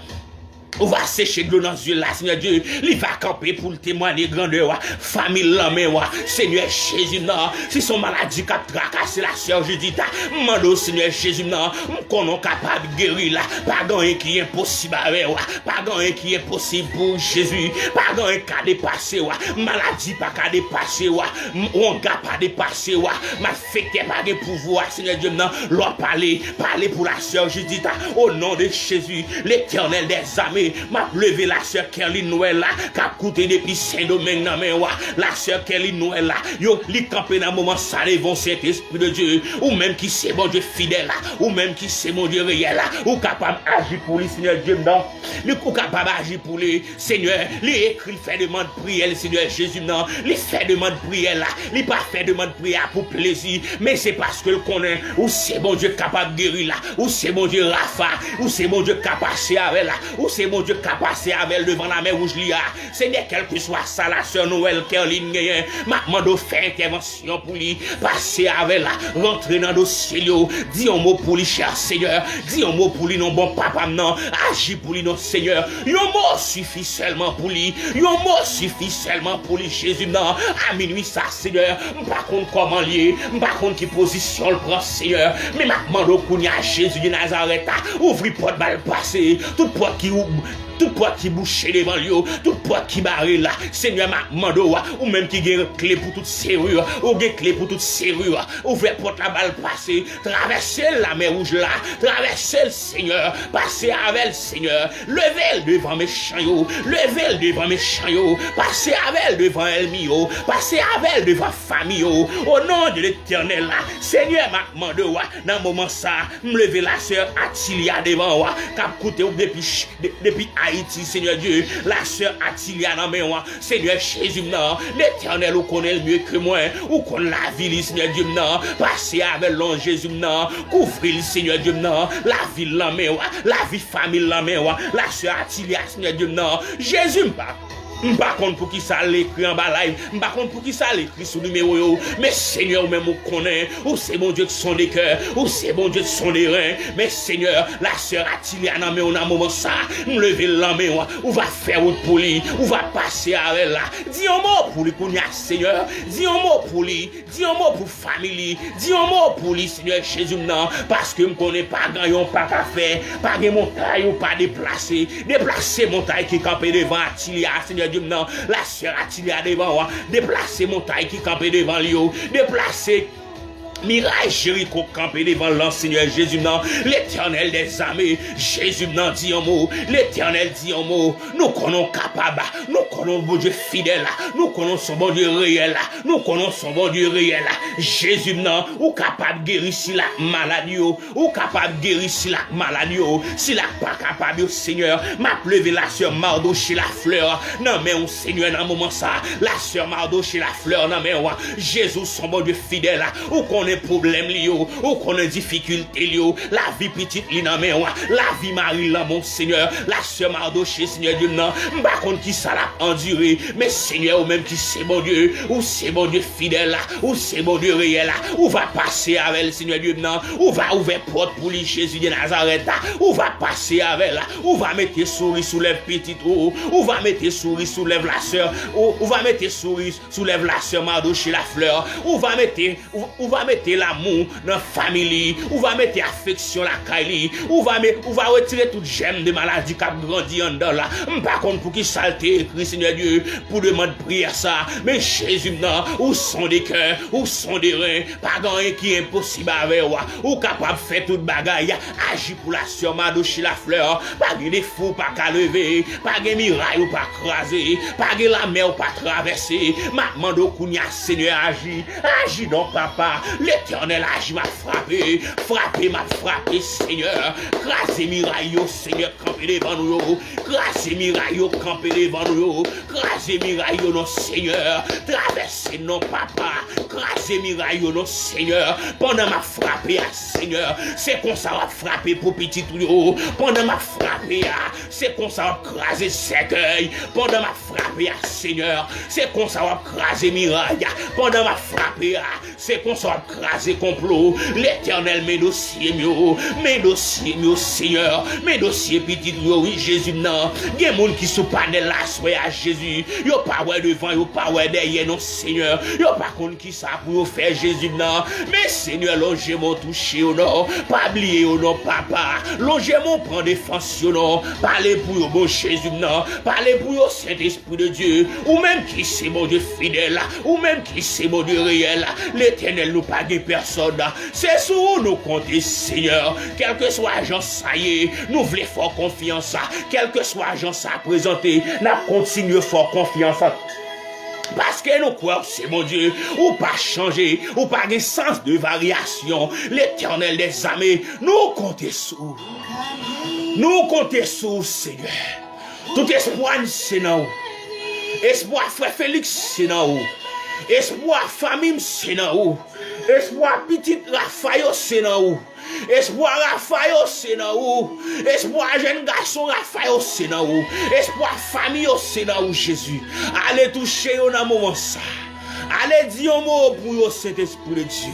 On va sécher de dans yeux là, Seigneur Dieu. Il va camper pour le témoigner grandeur. Famille l'homme, Seigneur Jésus, non. Si son maladie qui a tracassé la sœur Judith, mando Seigneur Jésus, non. Qu'on est capable de guérir là. Pas rien qui est impossible avec moi. Pas rien qui est possible pour Jésus. Pas rien qui a dépassé. Maladie pas qu'à dépasser. On n'a pas dépassé. Ma fête pas de pouvoir, Seigneur Dieu, non. L'on parler pour la sœur Judith. Au nom de Jésus, l'Éternel des armées. M'a levé la sœur Kelly Noël là, qui a coûté depuis Saint-Domingue dans mes la sœur Kelly Noël là, yo, li campé dans moment ça devant cet esprit de Dieu, ou même qui c'est mon Dieu fidèle là, ou même qui c'est mon Dieu réel là, ou capable d'agir pour lui, Seigneur Dieu, non, lui capable d'agir pour lui, Seigneur, lui écrit, fait demande prière, Seigneur Jésus, non, lui fait demande prière là, lui pas fait demande prière pour plaisir, mais c'est parce que le connaît, ou c'est mon Dieu capable de guérir là, ou c'est mon Dieu Rafa, ou c'est mon Dieu capable de passer avec là, ou c'est mon Dieu capable passer avec devant la mer rouge lia. Seigneur, quel que soit ça, la sœur Noël, Caroline Gayen, ma demande fait intervention pour lui, passer avec là, rentrer dans le dossier, dis un mot pour lui, cher Seigneur, dis un mot pour lui, non bon papa, non, agis pour lui, non Seigneur, un mot suffit seulement pour lui, un mot suffit seulement pour lui, Jésus, non, à minuit ça, Seigneur, par contre comment lier, par contre qui position le prend, Seigneur, mais ma demande pour Jésus de Nazareth, ouvre porte balle passée, toute porte qui ouvre, toute porte qui bouche devant lui, toute porte qui barre là, Seigneur m'a mando, ou même qui a clé pour toute serrure, ou une clé pour toute serrure, ouvrez porte la balle passée, traversez la mer rouge là, traversez le Seigneur, passez avec le Seigneur, levez le devant mes champs, levez le devant mes champs, passez avec le devant Elmio, passez avec le devant famille, au nom de l'Éternel là, Seigneur m'a mando, dans le moment ça, me lever la sœur Atilia devant moi, cap coûté depuis Haïti, Seigneur Dieu, la sœur Atilia dans mes mains, Seigneur Jésus, non, l'Éternel, ou connaît le mieux que moi, ou connaît la ville, Seigneur Dieu, non, passez avec l'ange Jésus, non, couvrez le Seigneur Dieu, non, la ville dans mes mains, la vie famille dans mes mains, la sœur Atilia, Seigneur Dieu, non, Jésus, pas. M'pas contre pour qui ça l'écrit en bas live, m'pas contre pour qui ça l'écrit sous numéro yo, mais Seigneur même ou connaît, ou c'est bon Dieu qui sont des cœurs, ou c'est bon Dieu qui sont des reins, mais Seigneur, la sœur Atilia nan mais on a moment ça, m'lever la main ou va faire route pour lui, ou va passer avec là, dis un mot pour lui qu'on y a Seigneur, dis un mot pour lui, dis un mot pour famille, dis un mot pour lui Seigneur Jésus non, parce que me connaît pas gagnant pas qu'à faire, pas de montagne ou pas déplacer montagne qui campé devant Atilia Seigneur non, la sœur Atilia devant, déplacer montagne qui campait devant lui, déplacer Miraille Jéricho campé devant l'Seigneur Jésus, non, l'Éternel des armées, Jésus non dit un mot, l'Éternel dit un mot, nous connaissons capable, nous connaissons bon Dieu fidèle, nous connaissons bon Dieu réel, nous connaissons bon Dieu réel, Jésus non, ou capable de guérir si la maladie, ou capable de guérir si la maladie, si la pas capable, Seigneur, m'a levé la sœur Mardoché la fleur, non mais on Seigneur dans moment ça, la sœur Mardoché la fleur, non mais Jésus son bon Dieu fidèle, ou connaît problème liyo, ou qu'on a difficulté liyo, la vie petite li nan men la vie Marie là mon Seigneur, la sœur Mardoché Seigneur Dieu non, m'pa contre qui ça l'a enduré, mais Seigneur ou même qui c'est bon Dieu, ou c'est bon Dieu fidèle là, ou c'est bon Dieu réel là, ou va passer avec le Seigneur Dieu non, ou va ouvrir porte pour lui Jésus de Nazareth, ou va passer avec là, ou va mettre souris soulève petite ou va mettre souris soulève la sœur, ou va mettre souris soulève la sœur Mardoché la fleur, ou va mettre l'amour dans la famille, ou va mettre affection la caille, ou va retirer toute gemme de maladie qui a grandi en dedans là. Par contre pour qui saleté écrit Seigneur Dieu pour demander prière ça, mais Jésus non, ou sont des cœurs, ou sont des reins, pas rien qui est impossible avec moi, ou capable de faire toute bagaille, agir pour la sœur Mardoché la fleur, pas de fou pas qu'à lever, pas de miraille ou pas craser, pas de la mer ou pas traverser, ma mando kounya Seigneur agis donc papa. L'Éternel agit m'a frappé, m'a frappé, Seigneur. Crasez miraille, Seigneur, campé devant nous. Crasez miraille, campé devant nous. Crasez miraille, non, Seigneur. traverser, non, papa. Craser miraille, non, Seigneur. Pendant ma frappé, Seigneur. C'est qu'on ça va frapper pour petit tuyau. Pendant ma frappé, c'est qu'on ça va craser cercueil. Pendant ma frappé, Seigneur. C'est qu'on ça va craser miraille. Pendant ma frappé, c'est qu'on ça va craser complot. L'Éternel, mes dossiers, mieux, Seigneur. Mes dossiers, petit tuyau, oui, Jésus, non. Il y a des gens qui sont pas de la soie à Jésus. Yo pas ouais devant, yo pas ouais derrière, non, Seigneur. Yo pas contre qui ça pour faire Jésus, non. Mais Seigneur, longez mon touché, non. Pas oublier, non, papa. Longez mon prend défense, non. Parlez pour yo, bon Jésus, non. Parlez pour yo, Saint-Esprit de Dieu. Ou même qui c'est mon Dieu fidèle, ou même qui c'est mon Dieu réel. L'Éternel nous pas de personne. C'est sur nous compter, Seigneur. Quel que soit Jean, ça y est, nous voulons fort confiance. Quel que soit Jean, ça présenté, nous continuons fort confiance. Parce que nous croyons, c'est mon Dieu, ou pas changer, ou pas de sens de variation. L'Éternel des armées, nous comptons sur. Nous comptons sur, Seigneur. Tout espoir, c'est nous. Espoir, frère Félix, c'est nous. Espoir, famille, c'est nous. Espoir, petite Raphaël, c'est nous. Espoir, Raphaël, c'est nous. Espoir, jeune garçon, Raphaël, c'est nous. Espoir, famille, c'est nous, Jésus. Allez toucher au moment ça. Allez dire un mot pour le Saint-Esprit de Dieu.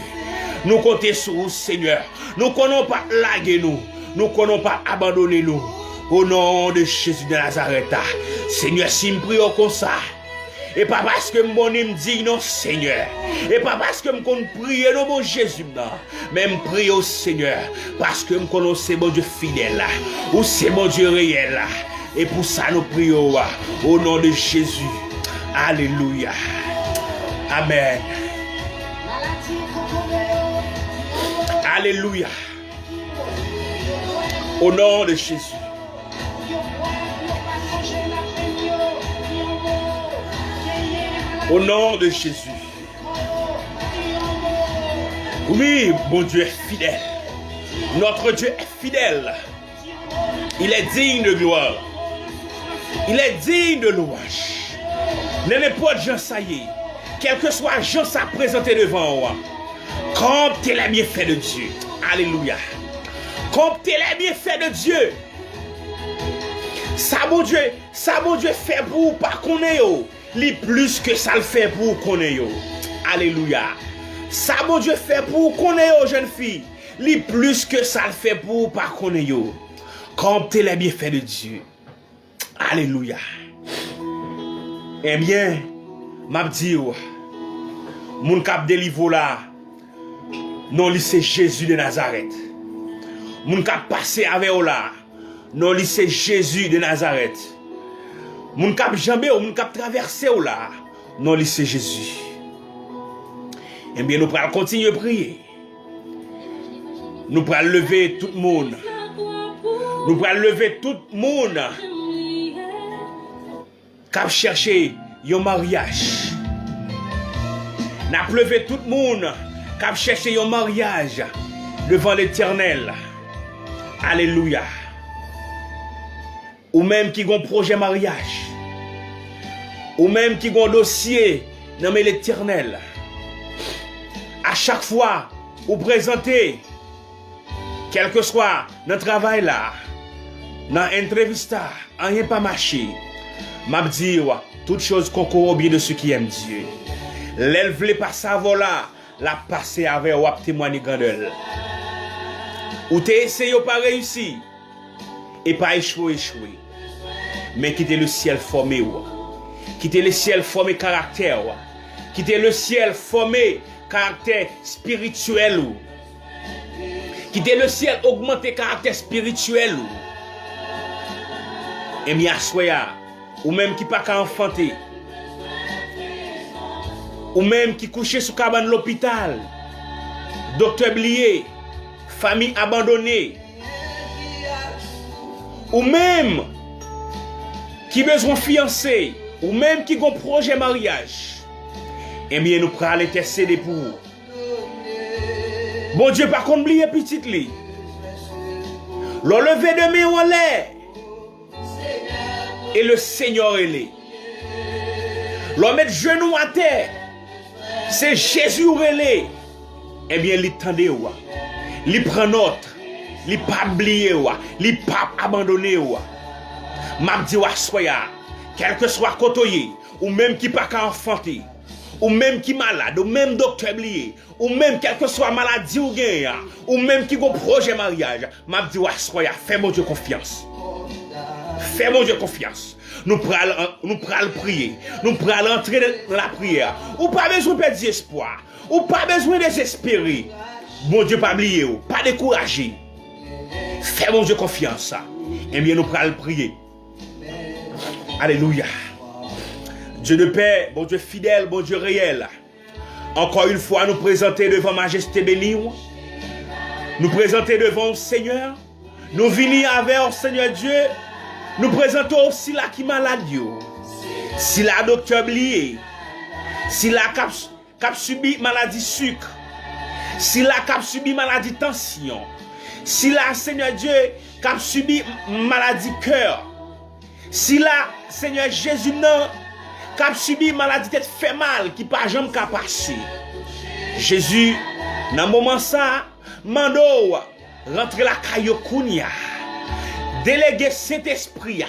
Nous comptons sur vous, Seigneur. Nous ne connaissons pas laguer nous. Nous ne connaissons pas abandonner nous. Au nom de Jésus de Nazareth. Seigneur, si je prie comme ça. Et pas parce que mon me dit non, Seigneur. Et pas parce que je compte prier non, mon Jésus, non. Mais je prie au Seigneur. Parce que je connais c'est mon Dieu fidèle. Ou c'est mon Dieu réel. Et pour ça, nous prions au nom de Jésus. Alléluia. Amen. Alléluia. Au nom de Jésus. Au nom de Jésus. Oui, mon Dieu est fidèle. Notre Dieu est fidèle. Il est digne de gloire. Il est digne de louange. N'importe Jean ça y est. Quel que soit Jean ça présenté devant moi. Comptez les bienfaits de Dieu. Alléluia. Comptez les bienfaits de Dieu. Ça mon Dieu fait pour vous, pas qu'on est yo. Li plus que ça le fait pour qu'on ait yo. Alléluia. Ça mon Dieu fait pour qu'on ait yo, jeune fille. Li plus que ça le fait pour pas qu'on ait yo. Comptez les bienfaits de Dieu. Alléluia. Eh bien, m'a dit mon cap délivre là. Non, li c'est Jésus de Nazareth. Mon cap passé avec là. Non, li c'est Jésus de Nazareth. Mon cap jambé ou mon cap traversé ou là. Non, li c'est Jésus. Eh bien, nous pourrons continuer à prier. Nous pourrons lever tout le monde. Nous pourrons lever tout le monde. Cap chercher un mariage. Nous avons levé tout le monde. Cap chercher un mariage devant l'Éternel. Alléluia. Ou même qui ont un projet mariage. Ou même qui ont un dossier dans l'Éternel. À chaque fois, vous présentez, quel que soit notre travail là, dans l'entrevue, rien pas marché. M'a dit, toute chose concourt au bien de ceux qui aiment Dieu. L'élève pas savoir là, la passer avec ou témoigner grandeur. Ou t'es essayé pas réussi et pas échoué. Mais quitter le ciel formé, quitter le ciel formé caractère, quitter le ciel formé caractère spirituel, quitter le ciel augmenter caractère spirituel. Et bien soya, ou même qui pas qu'à enfanter, ou même qui couché sous cabane de l'hôpital, docteur blié, famille abandonnée, ou même qui besoin fiancé, ou même qui ont projet mariage, eh bien nous prenons l'intercéder pour vous. Bon Dieu, par contre, oubliez petite li. Le lever de main en l'air. Et le Seigneur est là. Le mettre genou à terre. C'est Jésus relé. Eh bien, il tendait, il prend notre, il pas oublié, il pas abandonné. M'a dit, soya, quel que soit côté, ou même qui pas qu'à enfanter, ou même qui malade, ou même docteur oublié, ou même quelle que soit maladie ou gain, ou même qui a projet mariage, m'a dit, soya, fais mon Dieu confiance. Fais mon Dieu confiance. Nous prenons prier. Nous prenons entrer dans la prière. Ou pas besoin de perdre espoir. Ou pas besoin de désespérer. Bon Dieu, pas oublier. Pas décourager. Fais mon Dieu confiance. Eh bien, nous prenons prier. Alléluia. Dieu de paix, bon Dieu fidèle, bon Dieu réel. Encore une fois, nous présenter devant Majesté bénie. Nous présenter devant le Seigneur. Nous venir avec Seigneur Dieu. Nous présentons aussi la qui malade, si la docteur oublié, si la cap subi maladie sucre, si la cap subi maladie tension, si la Seigneur Dieu cap subi maladie cœur, si la Seigneur Jésus non cap subi maladie tête fait mal qui pas jamais cap passer. Jésus dans moment ça mando rentre la caillou kounia. Délégué Saint-Esprit,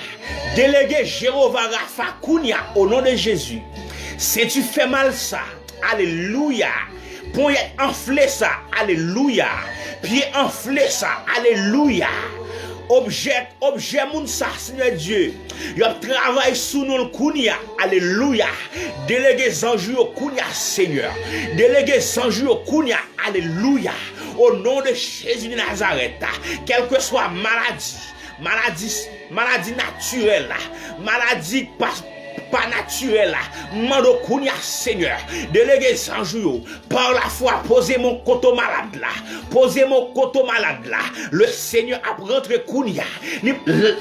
délégué Jéhovah Rapha Kounia au nom de Jésus. Si tu fais mal ça, alléluia. Pour enfler ça, alléluia. Pied enfler ça, alléluia. Objet moun ça, Seigneur Dieu. Il travaille sous nous Kounia, alléluia. Délégué Zanjou Kounia, Seigneur. Délégué Zanjou Kounia, alléluia. Au nom de Jésus de Nazareth, quelle que soit maladie naturelle, maladie pas naturelle, mando kounia Seigneur, délégué sans jour, par la foi, posez mon coteau malade là, le Seigneur a rentré kounia,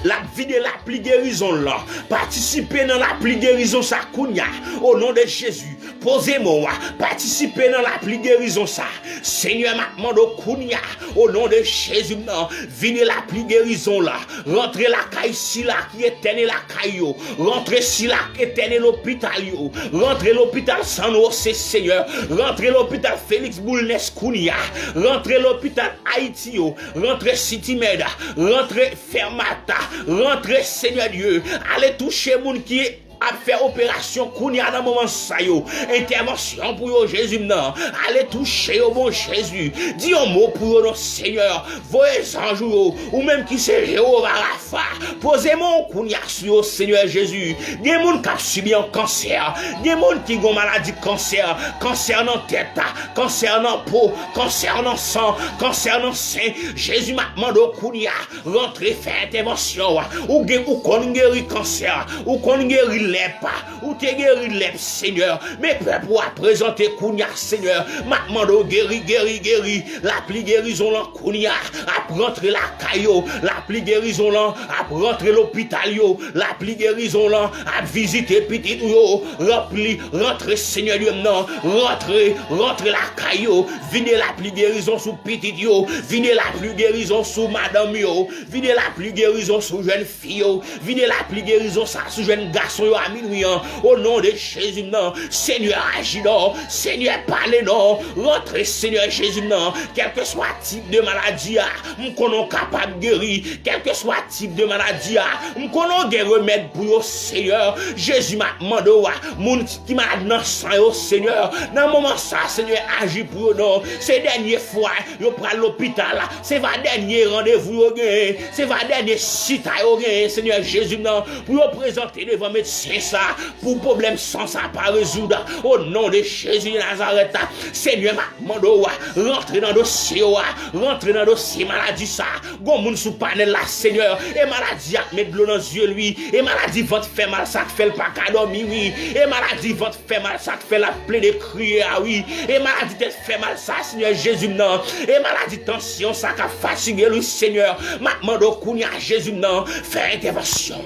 la vie de la pli guérison là, participer dans la pli guérison ça kounia, au nom de Jésus, posez-moi, participer dans la pli guérison ça, Seigneur m'a mando kounia, au nom de Jésus, non, venez la pli guérison là, rentrez la caille si là qui éteigne la caillou, rentrez si là éteigne l'hôpital, rentrez l'hôpital San José Seigneur, rentrez l'hôpital Félix Boulnes Kounia, rentrez l'hôpital Haïti, rentrez City Med, rentrez Fermata, rentrez Seigneur Dieu, allez toucher moun qui est à faire opération Kounia dans moment ça yo, intervention pour yo Jésus non, allez toucher au bon Jésus, dis un mot pour nos Seigneur, voyez ange ou même qui c'est Jéhovah Rapha, posez-moi Kounia sur Seigneur Jésus, des moun qui subi un cancer, des moun qui ont maladie cancer dans tête, cancer dans peau, cancer dans sang, cancer dans sein, Jésus m'a demandé Kounia, rentrer faire intervention ou qu'on guéri cancer, ou qu'on guéri pas ou te guéri lèp Seigneur mais peuple pour présenter Kounia Seigneur m'a demandé guéri la pli guérison là Kounia a rentrer la caillou la pli guérison là a rentrer l'hôpital yo la pli guérison là a visiter petit yo rentrer Seigneur Dieu non rentrer la caillou venez la pli guérison sous petit yo venez la pli guérison sous madame yo venez la pli guérison sous jeune fille yo venez la pli guérison ça sous jeune garçon yo à minuit au nom de Jésus non Seigneur agis non Seigneur parle non rentrez Seigneur Jésus non quel que soit type de maladie nous connaissons capable de guérir quel que soit type de maladie nous connaissons des remèdes pour yo Seigneur Jésus m'a demandé moun qui malade dans sang yo Seigneur dans moment ça Seigneur agis pour non c'est dernière fois yo prend l'hôpital c'est va dernier rendez-vous yo gain c'est va dernier site yo gain Seigneur Jésus non pour yo présenter devant médecin ça pour problème sans ça pas résoudre au nom de Jésus de Nazareth Seigneur m'a demandé rentrer dans dossier maladie ça gon moun sous panel là Seigneur et maladie a mettre de l'eau dans yeux lui et maladie ventre fait mal ça fait le pas qu'à dormir oui et maladie ventre fait mal ça fait la plaie de crier oui et maladie tête fait mal ça Seigneur Jésus non et maladie tension ça qu'a fatigué lui Seigneur m'a demandé Kounia Jésus non fais intervention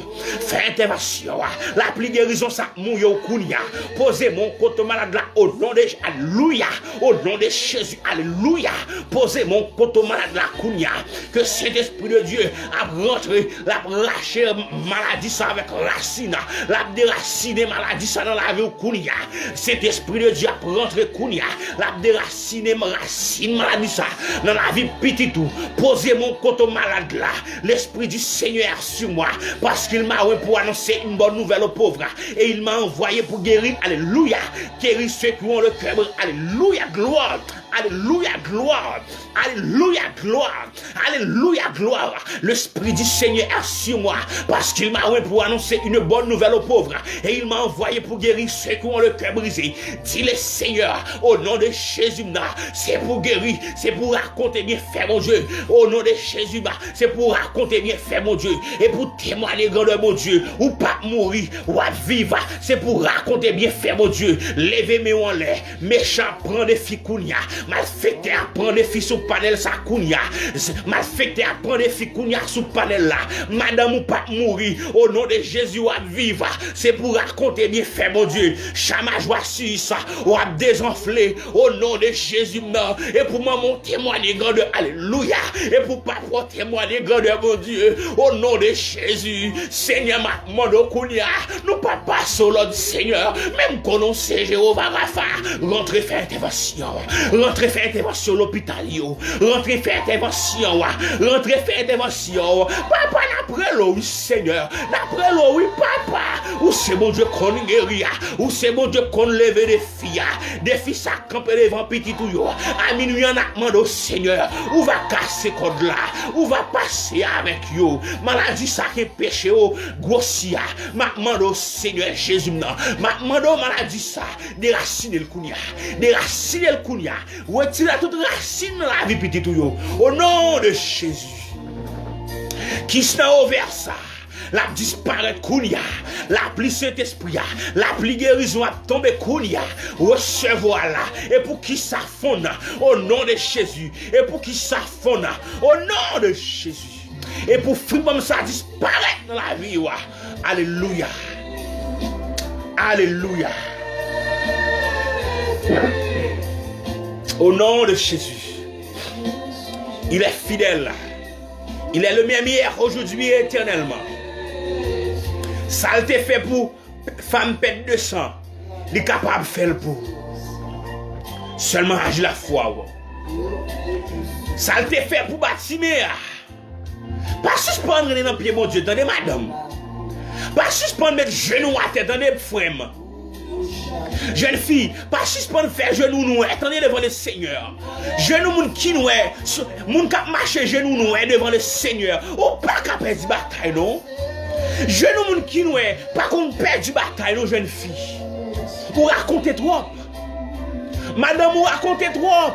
la pli guérison ça mouille kounia. Posez mon côté malade là au nom de alléluia. Au nom de Jésus, alléluia. Posez mon côté malade là kounia. Que cet esprit de Dieu a rentré, l'a raché maladie ça avec racine, l'a déraciner maladie ça dans la vie kounia. Cet esprit de Dieu a rentré kounia, l'a déraciner racine maladie ça dans la vie petit tout. Posez mon côté malade là, l'esprit du Seigneur sur moi, parce qu'il m'a envoyé pour annoncer une bonne nouvelle aux pauvres, et il m'a envoyé pour guérir, alléluia, guérir ceux qui ont le cœur, alléluia, gloire, alléluia, gloire, alléluia, gloire, alléluia, gloire. L'esprit du Seigneur est sur moi, parce qu'il m'a envoyé pour annoncer une bonne nouvelle aux pauvres, et il m'a envoyé pour guérir ceux qui ont le cœur brisé. Dis le Seigneur, au nom de Jésus, c'est pour guérir, c'est pour raconter bien fait mon Dieu, au nom de Jésus, c'est pour raconter bien fait mon Dieu, et pour témoigner grandeur mon Dieu, ou pas mourir, ou à vivre, c'est pour raconter bien fait mon Dieu. Levez-moi en l'air, méchant prend des filles kounia, malfecté à prendre des filles sous panel sa kounia, malfecté à prendre des filles kounia sous panel là, madame ou pas mourir, au nom de Jésus ou à vivre, c'est pour raconter bien fait mon Dieu. Chama joie sur ça, ou à désenfler, au nom de Jésus, non, et pour moi mon témoigner grandeur, alléluia, et pour pas témoigner grandeur mon Dieu, au nom de Jésus. Seigneur, ma mondo kounia, nous pas passer l'autre Seigneur, même qu'on on sait Jéhovah Rapha, rentrez faire intervention, rentrez faire intervention l'hôpital, rentrez faire intervention, rentrez faire intervention, papa n'après l'eau, oui Seigneur, n'après l'eau, oui papa, ou c'est mon Dieu qu'on guérit, ou c'est mon Dieu qu'on lève des filles ça camper devant petit tout yo, à minuit en a demandé au Seigneur, où va casser code là, où va passer avec yo, maladie ça qui péché au grossia, ma demande au Seigneur Jésus non, ma demande au maladie ça, déraciner le kounia, déraciner le kounia, retire toute racine dans la vie petit tout yo, au nom de Jésus. Qui s'en ouvert ça? La disparaître kounia, la pli Saint-Esprit, la pli guérison a tombé kounia, recevoir là, et pour qui ça fonde, au nom de Jésus, et pour qui ça fonde, au nom de Jésus, et pour friment ça disparaître dans la vie, alléluia, alléluia, au nom de Jésus, il est fidèle, il est le même hier, aujourd'hui et éternellement. Ça a été fait pour femme pète de sang. Il est capable de faire pour. Seulement agir la foi. Ça a été fait pour Batimea. Pas suspendre dans le pied, mon Dieu, attendez madame. Pas suspendre mettre genou à terre, attendez frère. Jeune fille, pas suspendre faire genou nous, attendez devant le Seigneur. Genou moun qui nous est, moun k'ap marcher genou nous devant le Seigneur. Ou pas qu'à perdre du bataille non. Genou moun qui nous est, pas qu'on perd du bataille non jeune fille. Ou raconter trop. Madame ou raconter trop.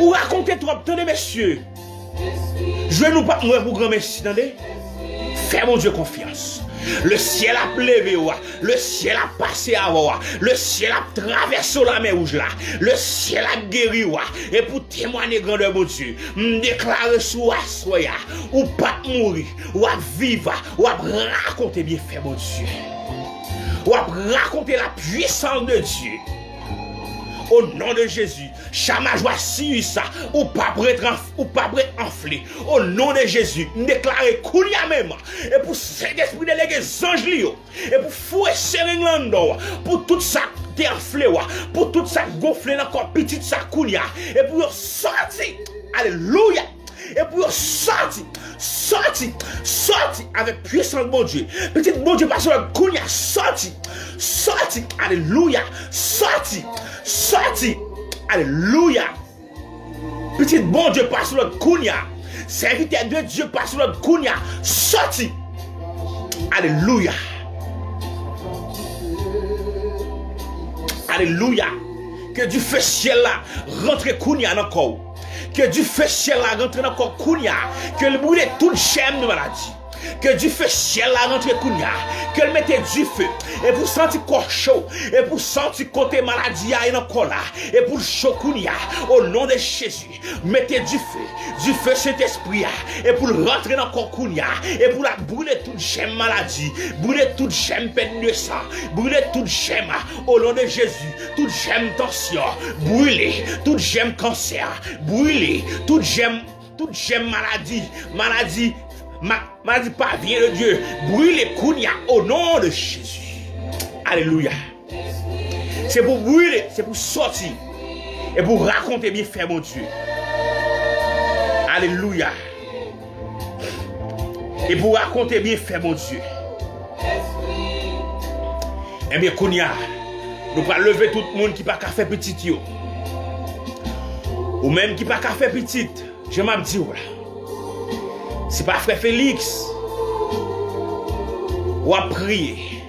Ou raconter trop, attendez messieurs. Genou pas mourir pour grand merci, attendez. Fais mon Dieu confiance. Le ciel a levé, le ciel a passé avant, le ciel a traversé la mer rouge là, le ciel a guéri, et pour témoigner grandeur mon Dieu, me déclarer sous soya, ou pas mourir, ou à vivre, ou à raconter bien fait mon Dieu, ou à raconter la puissance de Dieu. Au nom de Jésus, chama joie si ça, ou pas prêt enflé. Au nom de Jésus, déclarer kounia même. Et pour cet esprit délégué ange lio. Et pour fouer serenglando. Pour tout ça enflé, pour tout ça gonflé encore petit ça kounia. Et pour sortir. Alléluia. Et pour sortir avec puissance de mon Dieu. Petit bon Dieu passe sur le kounia, sorti, alléluia, sorti, alléluia. Petit bon Dieu passe sur le kounia, serviteur de Dieu passe sur le kounia, sorti, alléluia, alléluia. Que du feu ciel là rentre kounia dans le corps. Que du feu ciel là rentre dans le corps kounia. Que le bruit de toute chaîne de maladie. Que du feu ciel la rentre kounya. Que le mette du feu. Et pour sentir corps chaud. Et pour sentir côté maladie et dans corps là. Et pour chaud kounya. Au nom de Jésus. Mettez du feu. Du feu Saint-Esprit. Et pour rentrer dans corps kounya. Et pour la brûler toute gemme maladie. Brûler toute gemme peine de sang. Brûler toute gemme. Au nom de Jésus. Toute gemme tension. Brûler. Toute gemme cancer. Brûler. Toute gemme maladie. Maladie pas vient de Dieu. Brûler kounya au nom de Jésus. Alléluia. C'est pour brûler, c'est pour sortir. Et pour raconter bien fait mon Dieu. Alléluia. Et pour raconter bien fait mon Dieu. Eh bien kounya, nous allons lever tout le monde qui n'a pas fait petit yo. Ou même qui n'a pas fait petit. Je m'en dis voilà. C'est pas frère Félix. Ou à prier.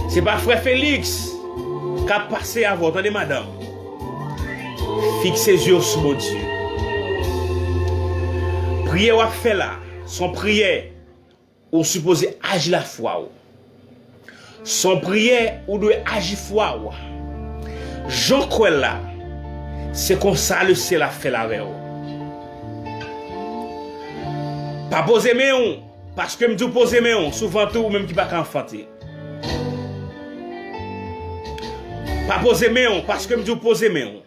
C'est pas frère Félix qui a passé à vous. Attendez madame. Fixez les yeux sur mon Dieu. Prière ou à faire là. Son prière ou supposé agir la foi. Son prière ou doit agir foi. Jean crois là. C'est comme ça le ciel a fait la veille. Pas poser mes on, parce que me dis poser mes on, souvent tout ou même qui pas enfanter. Pas poser mes on, parce que me dis poser mes on.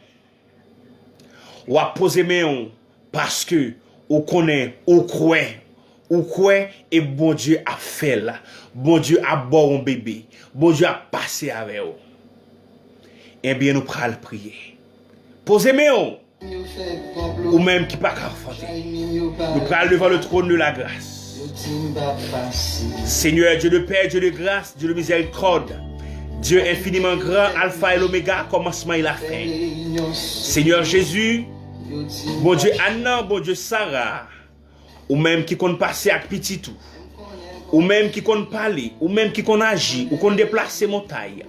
Ou à poser mes on, parce que ou connaît, ou croit, et bon Dieu a fait là. Bon Dieu a bon un bébé. Bon Dieu a passé avec vous. Eh bien, nous prenons prier. Posez mes on. Ou même qui pas enfanter. Nous prenons devant le trône de la grâce. Seigneur, Dieu de paix, Dieu de grâce, Dieu de miséricorde. Dieu infiniment grand, alpha et l'oméga, commencement et la fin. Seigneur Jésus, bon Dieu Anna, bon Dieu Sarah, ou même qui compte passer avec petit tout, ou même qui compte parler, ou même qui compte agir, ou compte déplacer montagne.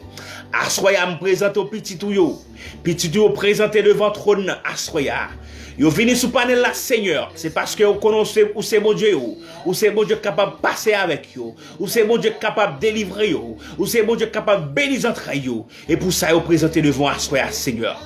Assoya me présente au petit tout yo. Petit tout présenté devant trône assoya. Yo vini sous panel là Seigneur, c'est parce que vous connaissez où c'est bon Dieu ou c'est bon Dieu capable de passer avec yo, ou c'est bon Dieu capable de délivrer yo, ou c'est bon Dieu capable de bénir entre yo. Et pour ça vous présentez devant assoya Seigneur.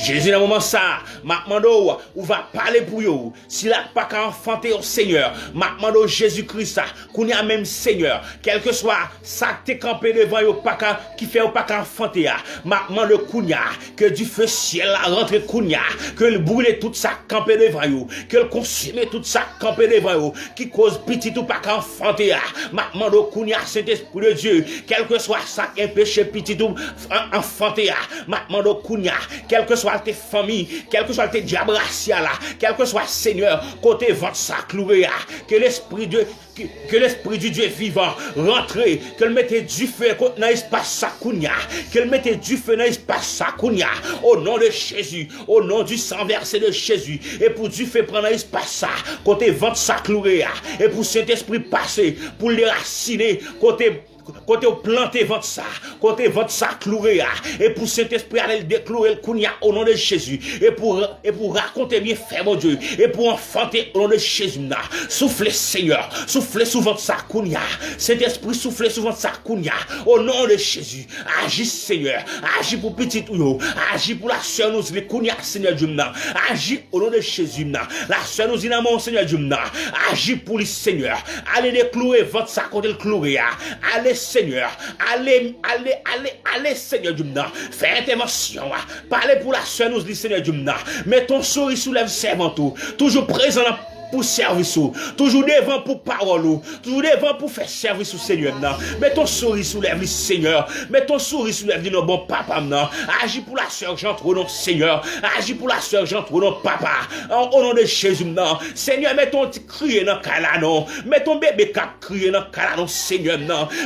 Jésus dans moment ça, m'a demandé ou va parler pour yo. Si là pas qu'à enfanter au Seigneur, m'a demandé Jésus-Christ ça, qu'on y a même Seigneur, quel que soit ça t'es campé devant yo pas qu'à qui fait ou pas qu'à enfanter m'a demandé kounya que du feu ciel la rentre kounya, que le brûle tout ça camper devant vous, que le consumer tout ça camper devant vous, qui cause petit ou pas qu'enfanter m'a demandé kounya Saint-Esprit de Dieu, quel que soit ça un péché petit ou enfanter m'a demandé kounya, quel que soit tes familles, quel que soit tes diables là, quel que soit Seigneur côté ventre ça cloué que l'esprit du Dieu vivant rentre, que le mette du feu dans l'espace sakounia, que le mette du feu dans l'espace sakounia, au nom de Jésus, au nom du sang versé de Jésus, et pour du feu prendre l'espace ça, côté ventre ça cloué, et pour Saint-Esprit passer, pour les raciner, côté planter votre ça, côté votre ça cloué, et pour Saint-Esprit aller le déclouer le kounia au nom de Jésus, et pour raconter bien faire mon Dieu, et pour enfanter au nom de Jésus, soufflez Seigneur, soufflez sous votre ça kounia, Saint-Esprit soufflez sous votre ça kounia, au nom de Jésus, agis Seigneur, agis pour petit ou agis pour la soeur nous les kounia Seigneur Dieu, agis au nom de Jésus, la soeur nous dit mon Seigneur Dieu, agis pour le Seigneur, allez déclouer votre ça côté le cloué, allez Seigneur, allez Seigneur Dieu, fais intervention, parlez pour la soeur nous dit Seigneur Dieu, mets ton sourire sous lèvres servantes, toujours présent pour service, toujours devant pour parole, toujours devant pour faire service au Seigneur. Mets ton sourire sous lèvres Seigneur, mets ton sourire sous lèvres de bon papa. Agis pour la soeur j'entre au nom Seigneur, agis pour la soeur j'entre au nom papa, au nom de Jésus. Seigneur, mets ton petit crier dans calanon, mets ton bébé cap crier dans calanon Seigneur,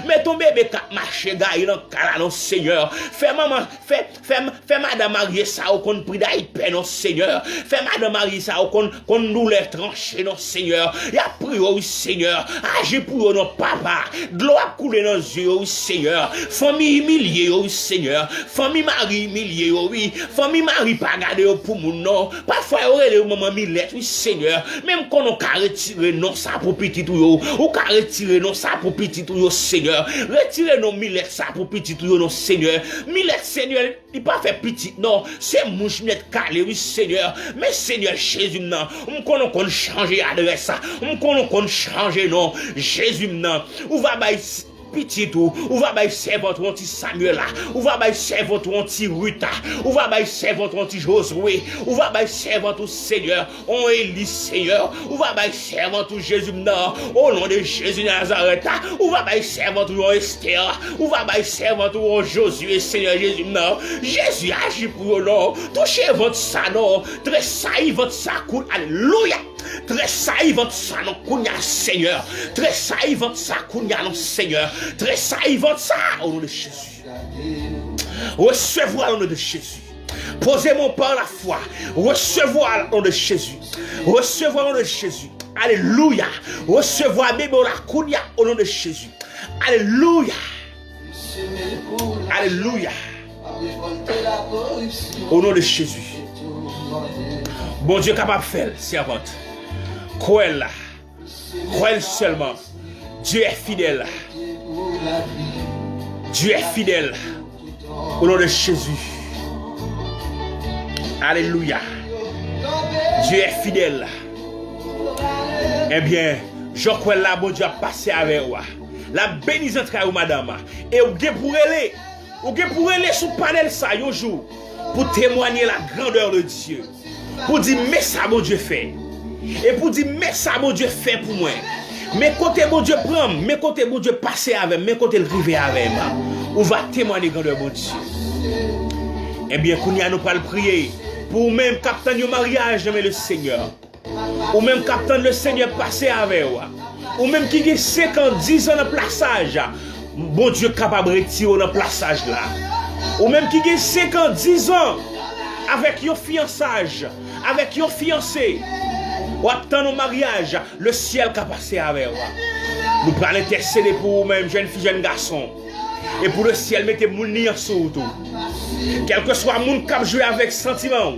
mets ton bébé cap marcher gaille dans calanon Seigneur. Fais maman, fais madame Marie ça au qu'on prie d'aïe peine Seigneur, fais madame Marie ça au qu'on nous les tranche marché, non, Seigneur. Y a prié, oui, Seigneur. Agis pour non, papa. De l'eau a coulé dans les yeux, oui, Seigneur. Famille humiliée, oui, Seigneur. Famille mari humiliée, oui. Famille mari pas gardé pour mon nom. Parfois, y aurait les moments millette, oui, Seigneur. Même quand on a retiré non, ça pour petit tout, ou qu'on retiré non, ça pour petit tout, Seigneur. Retirez non, millette, ça pour petit tout, non, Seigneur. Millette, Seigneur, il pas fait petit, non. C'est mouche net calé, oui, Seigneur. Mais Seigneur Jésus, non. On qu'on changer adresse, on qu'on changer, non. Jésus, non. Ou va bailler petit tout, ou va bailler servant ton petit Samuel là, ou va bailler servant ton petit Ruta, ou va bailler servant ton petit Josué, ou va bailler servant ton Seigneur, on Élie Seigneur, ou va bailler servant ton Jésus non, au nom de Jésus Nazareth, ou va bailler servant ton Esther, ou va bailler servant ton Josué Seigneur Jésus non, Jésus agit pour nous, touchez votre ça non, très saillit votre ça, alléluia. Très saillit votre ça non, kounya Seigneur, très saillit votre ça, kounya non Seigneur. Très saillivant ça au nom de Jésus. Recevoir au nom de Jésus. Posez-moi par la foi. Recevoir au nom de Jésus. Recevoir au nom de Jésus. Alléluia. Recevoir même la kounia au nom de Jésus. Alléluia. Alléluia. Au nom de Jésus. Bon Dieu capable de faire, servante. Croyez là. Croyez seulement. Dieu est fidèle. Dieu est fidèle. Au nom de Jésus. Alléluia. Dieu est fidèle. Eh bien, je crois là, bon Dieu a passé avec moi. La bénissante à vous, madame. Et vous pourrez aller. Vous pourrez aller sur le panel ça un jour. Pour témoigner la grandeur de Dieu. Pour dire, mais ça, mon Dieu fait. Et pour dire, mais ça, mon Dieu fait pour moi. Mais côté bon Dieu prend, mais côté bon Dieu passer avec, mais côté le river avec moi, on va témoigner grandeur bon Dieu. Eh bien, qu'on y a nous pas le prier pour même capitaine au mariage mais le Seigneur. Ou même capitaine le Seigneur passer avec moi. Ou même qui a 50, 10 ans de plaçage. Bon Dieu capable de retirer dans plaçage là. Ou même qui a 50, 10 ans avec un fiançage, avec un fiancé. Ou attendre au mariage, le ciel qui a passé avec moi. Nous prenons intercéder pour vous-même, jeunes filles, jeunes garçons. Et pour le ciel, mettez mon lien sur tout. Quel que soit mon qui a joué avec sentiment.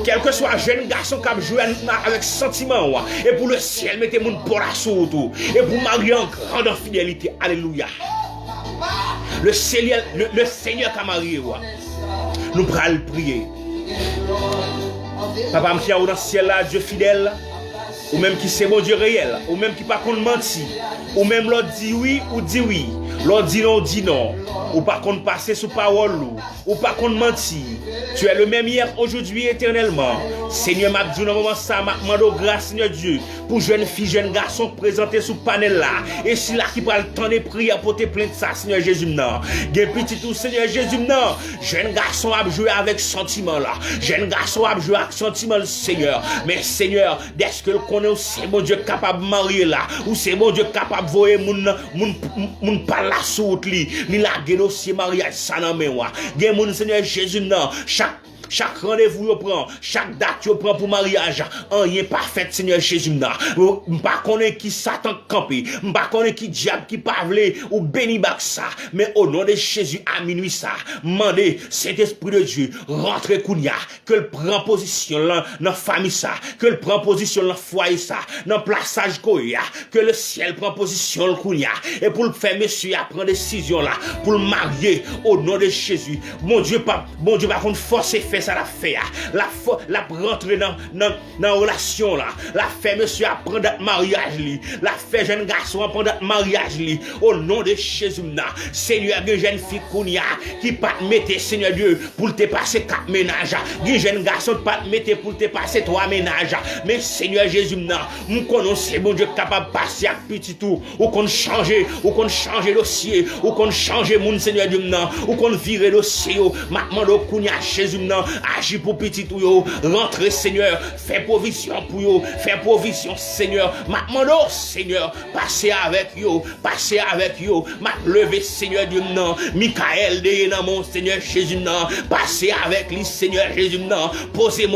Quel que soit jeune garçon qui a joué avec sentiment. Et pour le ciel, mettez mon pour la sur tout. Et pour marier en grande fidélité. Alléluia. Le Seigneur qui a marié. Nous prenons le prier. Papa me tient dans le ciel là, Dieu fidèle, ou même qui c'est mon Dieu réel, ou même qui pas contre mentir, ou même l'autre dit oui ou dit oui, l'autre dit non, ou pas contre passer sous parole, ou pas contre mentir. Tu es le même hier, aujourd'hui, éternellement. Seigneur, m'a dit dans moment ça, m'a demandé grâce, Seigneur Dieu, pour jeunes filles, jeunes garçons présentés sous panel là. Et si là qui prend le temps de prier pour te plaindre ça, Seigneur Jésus, non. Gen petit tout, Seigneur Jésus, non. Jeune garçon a joué avec sentiment là. Jeune garçon a joué avec sentiment le Seigneur. Mais Seigneur, est-ce que le connaît, c'est mon Dieu capable de marier là, ou c'est mon Dieu capable de voir moun pas la soute li, ni la génocie mariage ça nan men wa. Gen moun Seigneur Jésus, non. Chaque rendez-vous yo prend, chaque date yo prend pour mariage, rien pas fait Seigneur Jésus nan. M'pa connaît qui Satan campé, m'pa connaît qui diable qui parle ou béni bak ça, mais au nom de Jésus à minuit ça, mandez Saint-Esprit de Dieu rentre kounya, que le prend position là dans famille ça, que le prend position dans foyer ça, dans plaçage koya, que le ciel prend position le kounya et pour le faire monsieur à prendre décision là, pour le marier au nom de Jésus. Mon Dieu pas contre forcer fait ça la fait la rentrer dans relation là, la fait monsieur à prendre date mariage li, la fait jeune garçon à prendre date mariage li au nom de Jésus na. Seigneur, des jeune fille kounya qui pas mettre Seigneur Dieu pour te passer 4 ménages, des jeune garçon pas mettre pour te passer 3 ménages, mais Seigneur Jésus na, nous connaissons bon Dieu capable de passer à petit tout ou qu'on changer dossier ou qu'on changer mon Seigneur Dieu na, ou qu'on virer dossier maintenant do kounya Jésus na. Agis pour petit tout yo, rentrez Seigneur, fais provision pour yo, fais provision Seigneur, maintenant Seigneur, passez avec yo, m'a levé Seigneur Dieu non, Michael de nan mon Seigneur Jésus non, passez avec lui Seigneur Jésus non, posez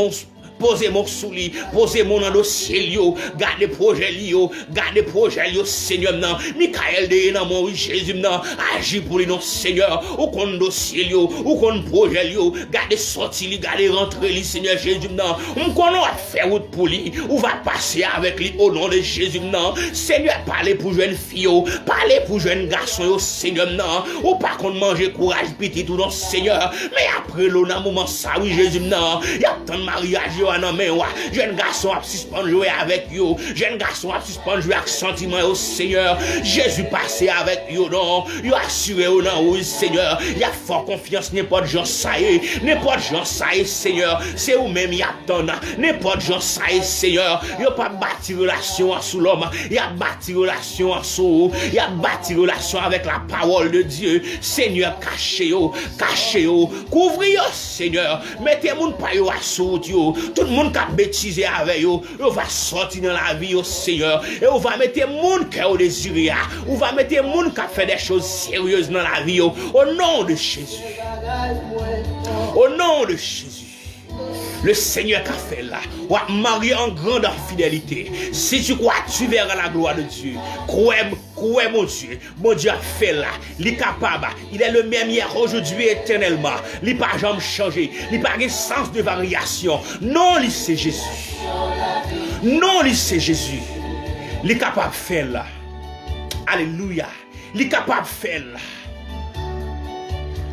posez mon sous lui, posez mon dans dossier yo, gardez projet yo, gardez projet yo Seigneur nan, Michael de nan mon Jésus nan, agis pour lui non Seigneur, ou kon dossier yo, ou kon projet yo, gardez sorti li, gardez rentrer li Seigneur Jésus nan, on kon va faire route pour lui, ou va passer avec lui au nom de Jésus nan. Seigneur, parlez pour jeune fille, parlez pour jeune garçon yo Seigneur nan, ou pas qu'on manger courage petit tout non Seigneur, mais après l'on a moment ça oui Jésus nan, y a tant de mariage yo nan mais wa, jeune garçon a suspendre jouer avec yo, jeune garçon a suspendre jouer avec sentiment au Seigneur, Jésus passé avec yo non, yo assuré yo nan oui Seigneur, y a fort confiance n'importe gens ça y est, n'importe gens ça y est Seigneur, c'est ou même y a tant n'importe gens ça y est Seigneur, yo pas bâti relation sous l'homme, y a bâti relation sous, y a bâti relation avec la parole de Dieu. Seigneur, cachez-yo, couvrez-yo, Seigneur, mettez moun pa yo à soute yo, tout le monde qui a bêtisé avec yo, yo va sortir dans la vie yo, Seigneur, et on va mettre moun qui a désiré, on va mettre moun qui a fait des choses sérieuses dans la vie yo, au nom de Jésus. Au nom de Jésus. Le Seigneur qu'a fait là, ou a marié en grande fidélité. Si tu crois, tu verras la gloire de Dieu. Crois mon Dieu a fait là. Il est capable, il est le même hier, aujourd'hui, éternellement. Il n'a pas jamais changé, il n'a pas de sens de variation. Non, il c'est Jésus. Non, il c'est Jésus. Il est capable de faire là. Alléluia. Il est capable de faire là.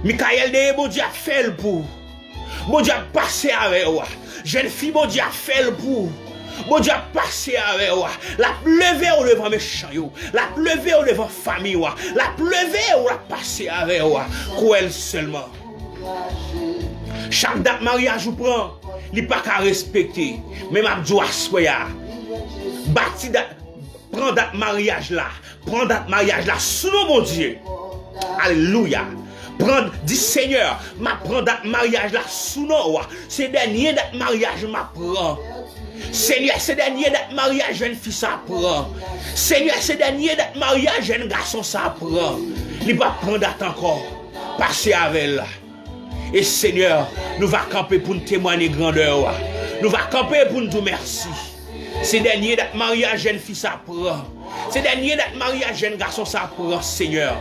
Michael de mon Dieu a fait le pour. Mon Dieu a passé avec moi. Jeune fille, mon Dieu a fait le pour. Mon Dieu a passé avec moi. La levé au devant mes champs. La levé au devant famille. La levé ou la passé avec moi. Quoi seulement. Chaque date mariage ou prend. Il n'est pas qu'à respecter. Même Abdou Assoya. Bâti date. Prends date mariage là. Prends date mariage là. Sous mon Dieu. Alléluia. Dis Seigneur, ma prend date mariage là sous nous. C'est dernier date mariage ma prend. Seigneur, c'est dernier date mariage jeune fille ça prend. Seigneur, c'est dernier date mariage jeune garçon ça prend. Il va prendre date encore. Passer avec là. Et Seigneur, nous va camper pour nous témoigner grandeur. Nous va camper pour nous dire merci. C'est dernier date mariage jeune fille ça prend. C'est dernier date mariage jeune garçon ça prend, Seigneur.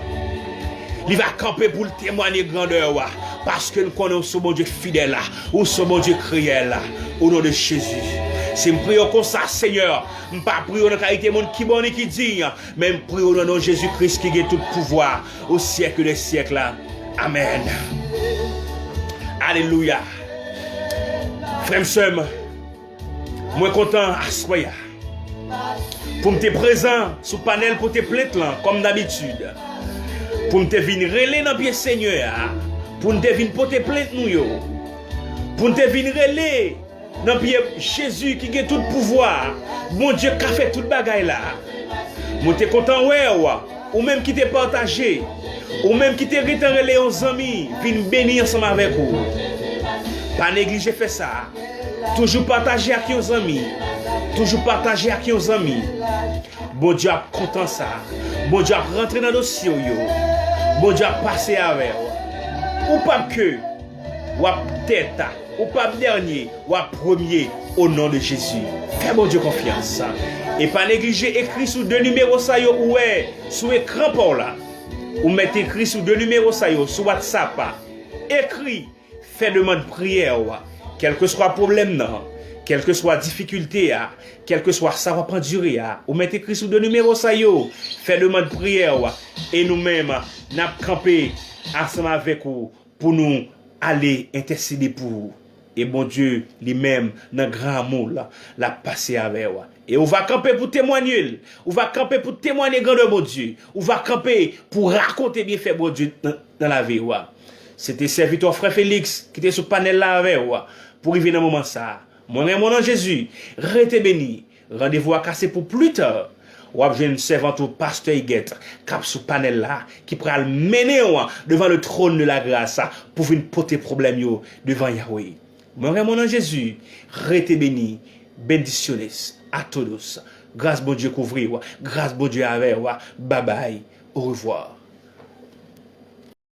Il va camper pour le témoigner grandeur parce que nous connaissons ce bon Dieu fidèle là, ou ce bon Dieu cruel là, au nom de Jésus. Si nous prions comme ça, Seigneur, nous ne pas prions dans la qualité de monde qui bon et qui dit, mais nous prions dans le nom de Jésus-Christ qui a tout pouvoir au siècle des siècles là. Amen. Alléluia. Frère, sœur, moi content à soya. Pour me te présent sous panel pour te plainte là, comme d'habitude. Pour nous venir relayer dans pied Seigneur, pour nous venir porter plainte nous, pour nous venir relayer dans pied Jésus qui a tout pouvoir, mon Dieu qui a fait toute bagaille là. Moi t'es content ou même qui t'es partagé, ou même qui t'es relayer aux amis, venir bénir ensemble avec vous. Pas négliger faire ça. Toujours partager avec vos amis, toujours partager avec vos amis. Bon Dieu a content ça. Bon Dieu a rentré dans le dossier. Bon Dieu a passé avec. Ou pas que, ou tête, ou pas dernier, ou premier, au nom de Jésus. Fais bon Dieu confiance. Et pas négliger écrit sous 2 numéros ça yo, ou sous écran pour là. Ou mettez écrit sous 2 numéros ça yo, sur WhatsApp. Écrit, fais demande prière. Quel que soit le problème, non. Quelle que soit la difficulté, quel que soit ça va pas durer, ou mettez écrit sous 2 numéros ça yo, fait demande prière, et nous-mêmes, nous camper ensemble avec vous pour nous aller intercéder pour vous. Et bon Dieu, lui-même, dans grand amour, l'a passé avec vous. Et on va camper pour témoigner, on va camper pour témoigner grand de bon Dieu, on va camper pour raconter bien fait bon Dieu dans la vie. C'était serviteur frère Félix qui était sur le panel là avec vous, pour y venir dans le moment ça. Mon nom Jésus, restez béni. Rendez-vous à casser pour plus tard. Ou avez une servante au pasteur Higuette, cap sous panel là, qui pourra le mener devant le trône de la grâce pour venir porter problème devant Yahweh. Mon nom Jésus, restez béni. Bendiciones à tous. Grâce bon Dieu couvrir. Grâce bon Dieu avec. Bye bye. Au revoir.